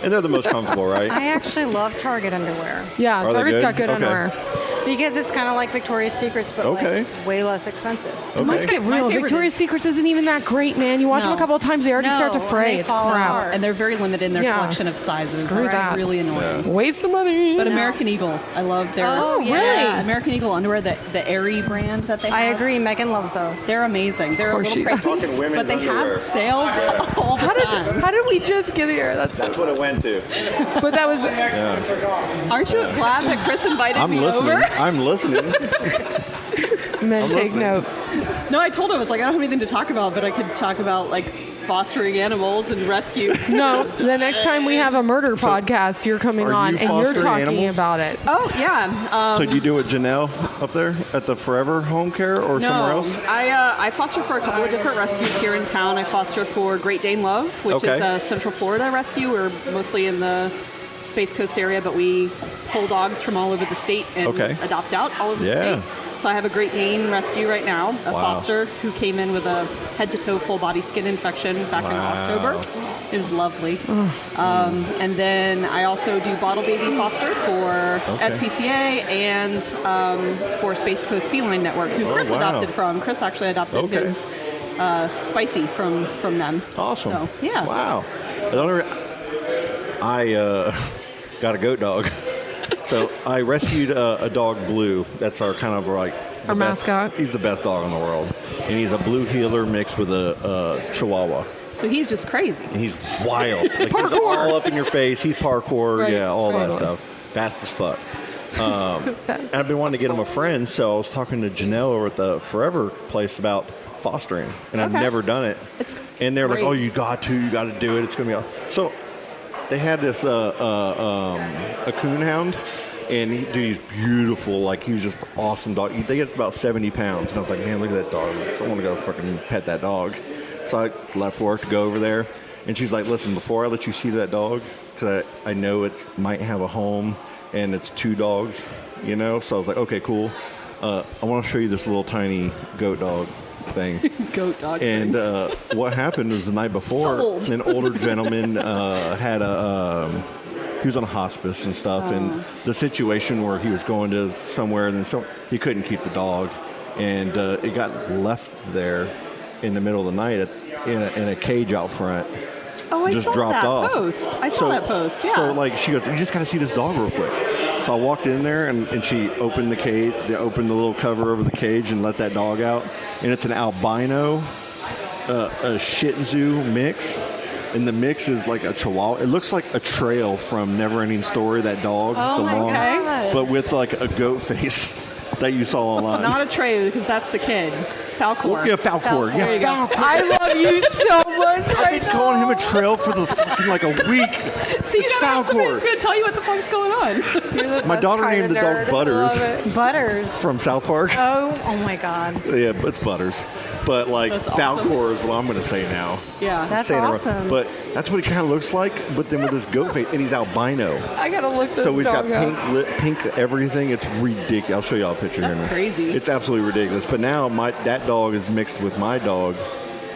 And they're the most comfortable, right? I actually love Target underwear Yeah, Are they Target's good? got good Okay. underwear. because it's kind of like Victoria's Secrets, but Okay. like way less expensive. Let's get real. favorite Victoria's Secrets isn't even that great, man. You watch them a No. couple of times, they already No, start to fray. they It's fall crap. apart. And they're very limited in their Yeah. selection of sizes. Screw That's that. really annoying. Waste the money. But American Eagle, I love their. Oh, really? Yeah, American Eagle underwear, the Airy brand that they have. I agree. Megan loves those. They're amazing. They're a course little she does. Fucking pricey, women's but they have underwear. sales all the time. How did we just get here? That's what it went to. But that was Aren't you glad that Chris invited I'm me listening. over? I'm listening. men take listening. note. No, I told him, it's like, I don't have anything to talk about, but I could talk about, like, fostering animals and rescue. No, the next time we have a murder podcast, you're coming are you on and you're fostering talking animals? about it. Oh, yeah. So do you do it, Janelle, up there at the Forever Home Care or somewhere No, else? I foster for a couple of different rescues here in town. I foster for Great Dane Love, which Okay. is a Central Florida rescue. We're mostly in the Space Coast area, but we pull dogs from all over the state and Okay. adopt out all over Yeah. the state. So I have a Great Dane rescue right now, a Wow. foster who came in with a head-to-toe full-body skin infection back in October. It was lovely. And then I also do bottle baby foster for Okay. SPCA and for Space Coast Feline Network, who Chris wow. adopted from. Chris actually adopted Okay. his Spicy from them. Awesome. So, yeah. Wow. The only I got a goat dog. So I rescued a dog, Blue. That's our kind of like the Our best- mascot. He's the best dog in the world, and he's a blue heeler mixed with a Chihuahua. So he's just crazy. And he's wild. Like, he's Parkour. all up in your face. He's parkour. Right, Yeah, all that totally. stuff. Fast as fuck. And I've been wanting to get him a friend, so I was talking to Janelle over at the Forever place about fostering, and I've Okay. never done it. It's And they're like, great. "Oh, you got to do it. It's gonna be awesome." So they had this a coonhound, and he's beautiful. Like, he was just an awesome dog. They get about 70 pounds, and I was like, "Man, look at that dog! I want to go fucking pet that dog." So I left work to go over there, and she's like, "Listen, before I let you see that dog, because I know it might have a home, and it's 2 dogs, you know." So I was like, "Okay, cool. I want to show you this little tiny goat dog thing." Goat dog. And what happened was the night before, Sold. an older gentleman had he was on hospice and stuff, and the situation where he was going to somewhere, and then he couldn't keep the dog, and it got left there in the middle of the night in a cage out front. Oh, I just saw dropped that off. post. I saw that post, yeah. So, like, she goes, "You just got to see this dog real quick." So I walked in there, and she opened the cage, opened the little cover over the cage, and let that dog out. And it's an albino, a Shih Tzu mix. And the mix is like a Chihuahua. It looks like a trail from Neverending Story, that dog. Oh, the my long, God. but with like a goat face that you saw online. Not a tray because that's the kid. Falcor. Yeah, Falcor. There you go. Falcor. I love you so much I've right been calling him a trail for the fucking like a week. See, It's now somebody's Falcor. going to tell you what the fuck's going on. My daughter named the dog Butters Butters. from South Park. Oh my God. Yeah, but it's Butters. But like That's awesome. Falcor is what I'm going to say now. Yeah. That's Saying it wrong. awesome. But that's what he kind of looks like, but then with his goat face, and he's albino. I gotta look this So he's got dog up. pink lip, pink everything. It's ridiculous. I'll show y'all a picture That's here. crazy. It's absolutely ridiculous. But now that dog is mixed with my dog,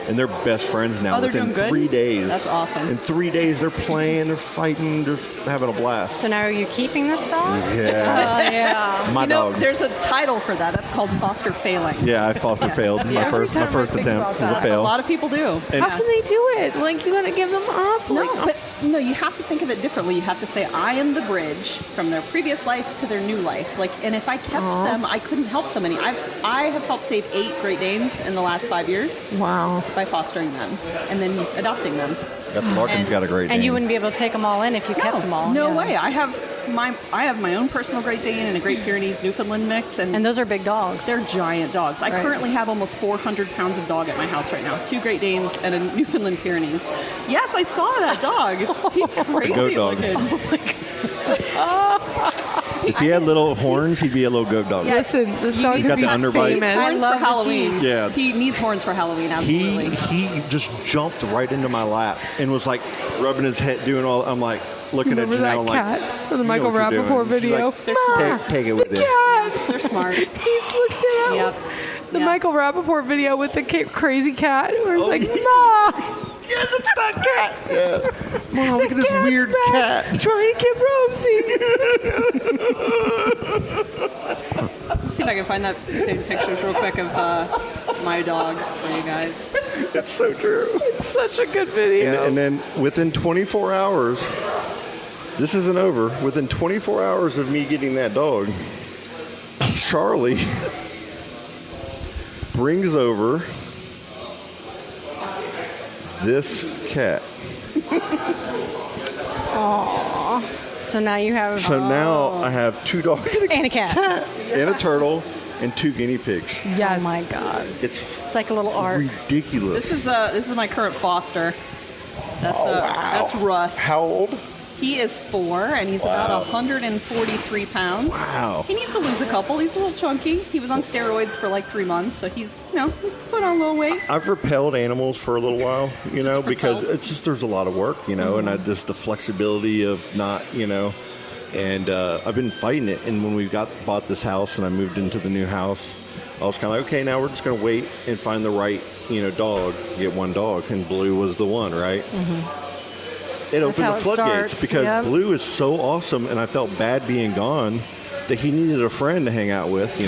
and they're best friends now. Oh, they're within doing good? 3 days. That's awesome. In 3 days, they're playing, they're fighting, they're having a blast. So now are you keeping this dog? Yeah. Yeah. My you know, dog. there's a title for that. That's called foster failing. Yeah, I foster failed. Yeah. My first Every time I attempt think was about a that. fail. A lot of people do. And- How can they do it? Like, you gotta give them up. No, Like, but no, you have to think of it differently. You have to say, I am the bridge from their previous life to their new life. Like, and if I kept them, I couldn't help so many. I have helped save 8 Great Danes in the last 5 years wow. by fostering them and then adopting them. Got the Larkin's got a great And name. you wouldn't be able to take them all in if you kept them all. No yeah. way. I have my own personal Great Dane and a Great Pyrenees Newfoundland mix, and those are big dogs. They're giant dogs. I Right. currently have almost 400 pounds of dog at my house right now. 2 Great Danes and a Newfoundland Pyrenees. Yes, I saw that dog. He's crazy goat dog. looking. If he had little horns, he'd be a little goat dog. Listen, this dog He's could got be the underbite. famous. Horns for Halloween. Yeah. He needs horns for Halloween, absolutely. He just jumped right into my lap and was like rubbing his head, doing all. I'm like looking Remember at Janelle, that like cat from the "You know Michael what you're Rappaport doing." She's video? like, They're smart. take it with you. Cat. They're smart. He's looked it up. Yep. The Yeah. Michael Rappaport video with the crazy cat where it's like, Ma! Yeah, that's that cat. Yeah. Mom, look at this Cat's weird back, cat. trying to get Rosie. Let's see if I can find that pictures real quick of my dogs for you guys. It's so true. It's such a good video. And then within 24 hours, this isn't over. Within 24 hours of me getting that dog, Charley brings over this cat. Aww. So now you have. So now I have 2 dogs And a cat. and a turtle and 2 guinea pigs. Yes. Oh my God. It's It's like a little art. ridiculous. This is my current foster. That's Russ. How old? He is 4, and he's about 143 pounds. Wow. He needs to lose a couple. He's a little chunky. He was on steroids for like 3 months, so he's put on a little weight. I've repelled animals for a little while, because repelled. it's just there's a lot of work, and just the flexibility of not, and I've been fighting it. And when we bought this house and I moved into the new house, I was kind of like, okay, now we're just going to wait and find the right, dog. Get one dog, and Blue was the one, right? Mm-hmm. It opened how the it floodgates starts, because yep. Blue is so awesome, and I felt bad being gone that he needed a friend to hang out with,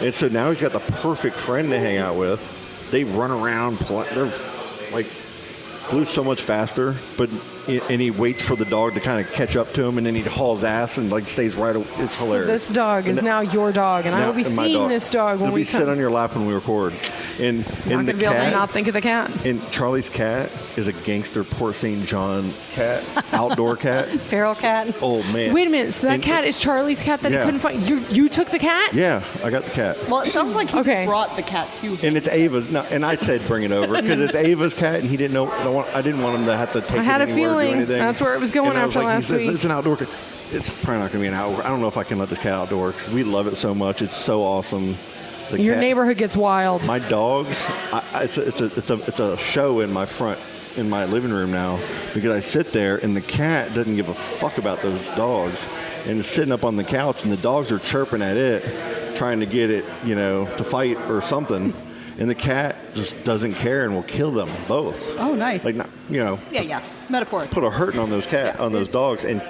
And so now he's got the perfect friend to hang out with. They run around, they're like, Blue's so much faster, and he waits for the dog to kind of catch up to him, and then he hauls ass and like stays right. It's So hilarious. this dog is now your dog, and I will be and my seeing dog. this dog when It'll we be sit come. on your lap when we record. And Not the gonna be able to cat, not think of the cat. and Charlie's cat is a gangster Port St. John cat, outdoor cat. Feral cat. Oh man! Wait a minute. So that And- cat is Charlie's cat that Yeah. he couldn't find. You took the cat? Yeah, I got the cat. Well, it sounds like he Okay. just brought the cat to him. And it's Ava's. No, and I said bring it over because it's Ava's cat, and he didn't know. I didn't want him to have to take I had it a anywhere or do feeling anything. that's where it was going And I was after like, last he says, week. It's an outdoor cat. It's probably not going to be an outdoor. I don't know if I can let this cat outdoor because we love it so much. It's so awesome. The Your cat- neighborhood gets wild. My dogs. It's a show in my living room now because I sit there and the cat doesn't give a fuck about those dogs and it's sitting up on the couch and the dogs are chirping at it, trying to get it, to fight or something. And the cat just doesn't care and will kill them both. Oh, nice. Like, not, Yeah. Metaphor. put a hurting on those on those dogs. And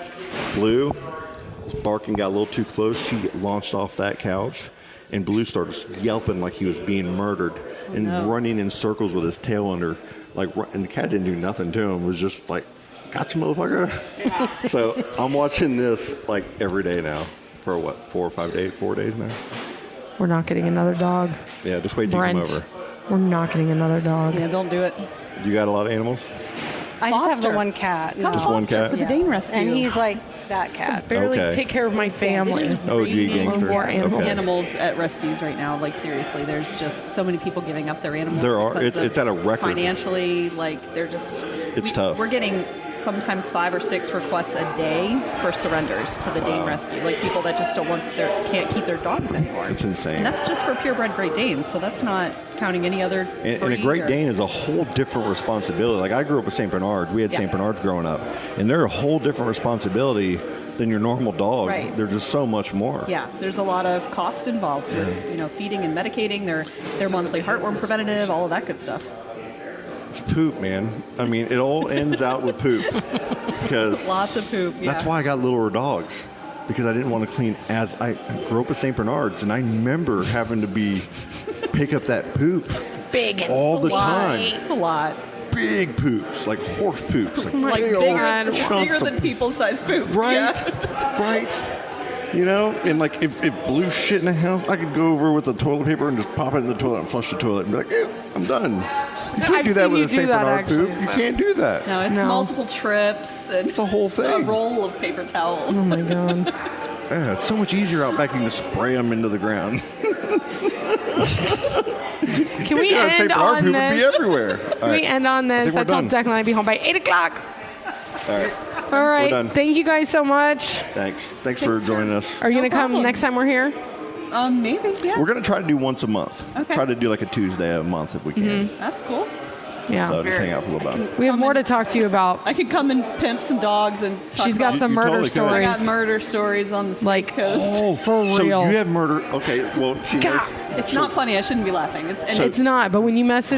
Blue was barking, got a little too close. She launched off that couch, and Blue started yelping like he was being murdered and running in circles with his tail under. And the cat didn't do nothing to him. It was just like, gotcha, motherfucker. So I'm watching this like every day now for 4 days now. We're not getting another dog. Yeah, just wait till you Brent, come over. we're not getting another dog. Yeah, don't do it. You got a lot of animals? I just have the Foster. one cat. Come Just one foster cat? for the Dane rescue. And he's like that cat. Barely Okay. take care of my family. OG gangster. More animals. Okay. Animals at rescues right now, like seriously, there's just so many people giving up their animals. There are. because It's of at a record. Financially, like they're just. It's tough. We're getting sometimes 5 or 6 requests a day for surrenders to the Dane rescue, like people that just can't keep their dogs anymore. It's insane. And that's just for purebred Great Danes, so that's not counting any other. And a breed Great or- Dane is a whole different responsibility. Like I grew up with St. Bernards. We had Yeah. St. Bernards growing up, and they're a whole different responsibility than your normal dog. Right. They're just so much more. Yeah, there's a lot of cost involved with feeding and medicating, their monthly heartworm preventative, all of that good stuff. It's poop, man. I mean, it all ends out with poop. Because Lots of poop. Yeah. that's why I got littler dogs. Because I didn't want to clean as I grew up with St. Bernards, and I remember having to pick up that poop Big and all the It's a lot. time. It's a lot. Big poops, like horse poops, Like big old bigger chunks than of people-sized poop. Right, Yeah. right. You know, and like if blue shit in the house, I could go over with the toilet paper and just pop it in the toilet and flush the toilet and be like, ew, I'm done. You can't I've do that seen with you a do St. that, Bernard poop. actually, You so. can't do that. No, it's No. multiple trips and It's a whole a thing. roll of paper towels. Oh my god. Yeah, it's so much easier out back. You can just spray them into the ground. Can we Yeah, St. end Bernard on poop would be this? everywhere. All Can we right. end on I this? think we're I told done. Declan I'd be home by 8 o'clock. All right. All right. done. Thank you guys so much. Thanks for joining us. Are you No going to come problem. next time we're here? Maybe, yeah. We're going to try to do once a month. Okay. Try to do like a Tuesday a month if we can. That's cool. Yeah. So just hang out for a little bit. We have more to talk to you about. I could come and pimp some dogs and talk She's got about some You murder totally could. I stories. got murder stories on the Space Like, Coast. Oh, for real. So you have murder. Okay, well, she knows. It's not funny. I shouldn't be laughing. It's not, but when you message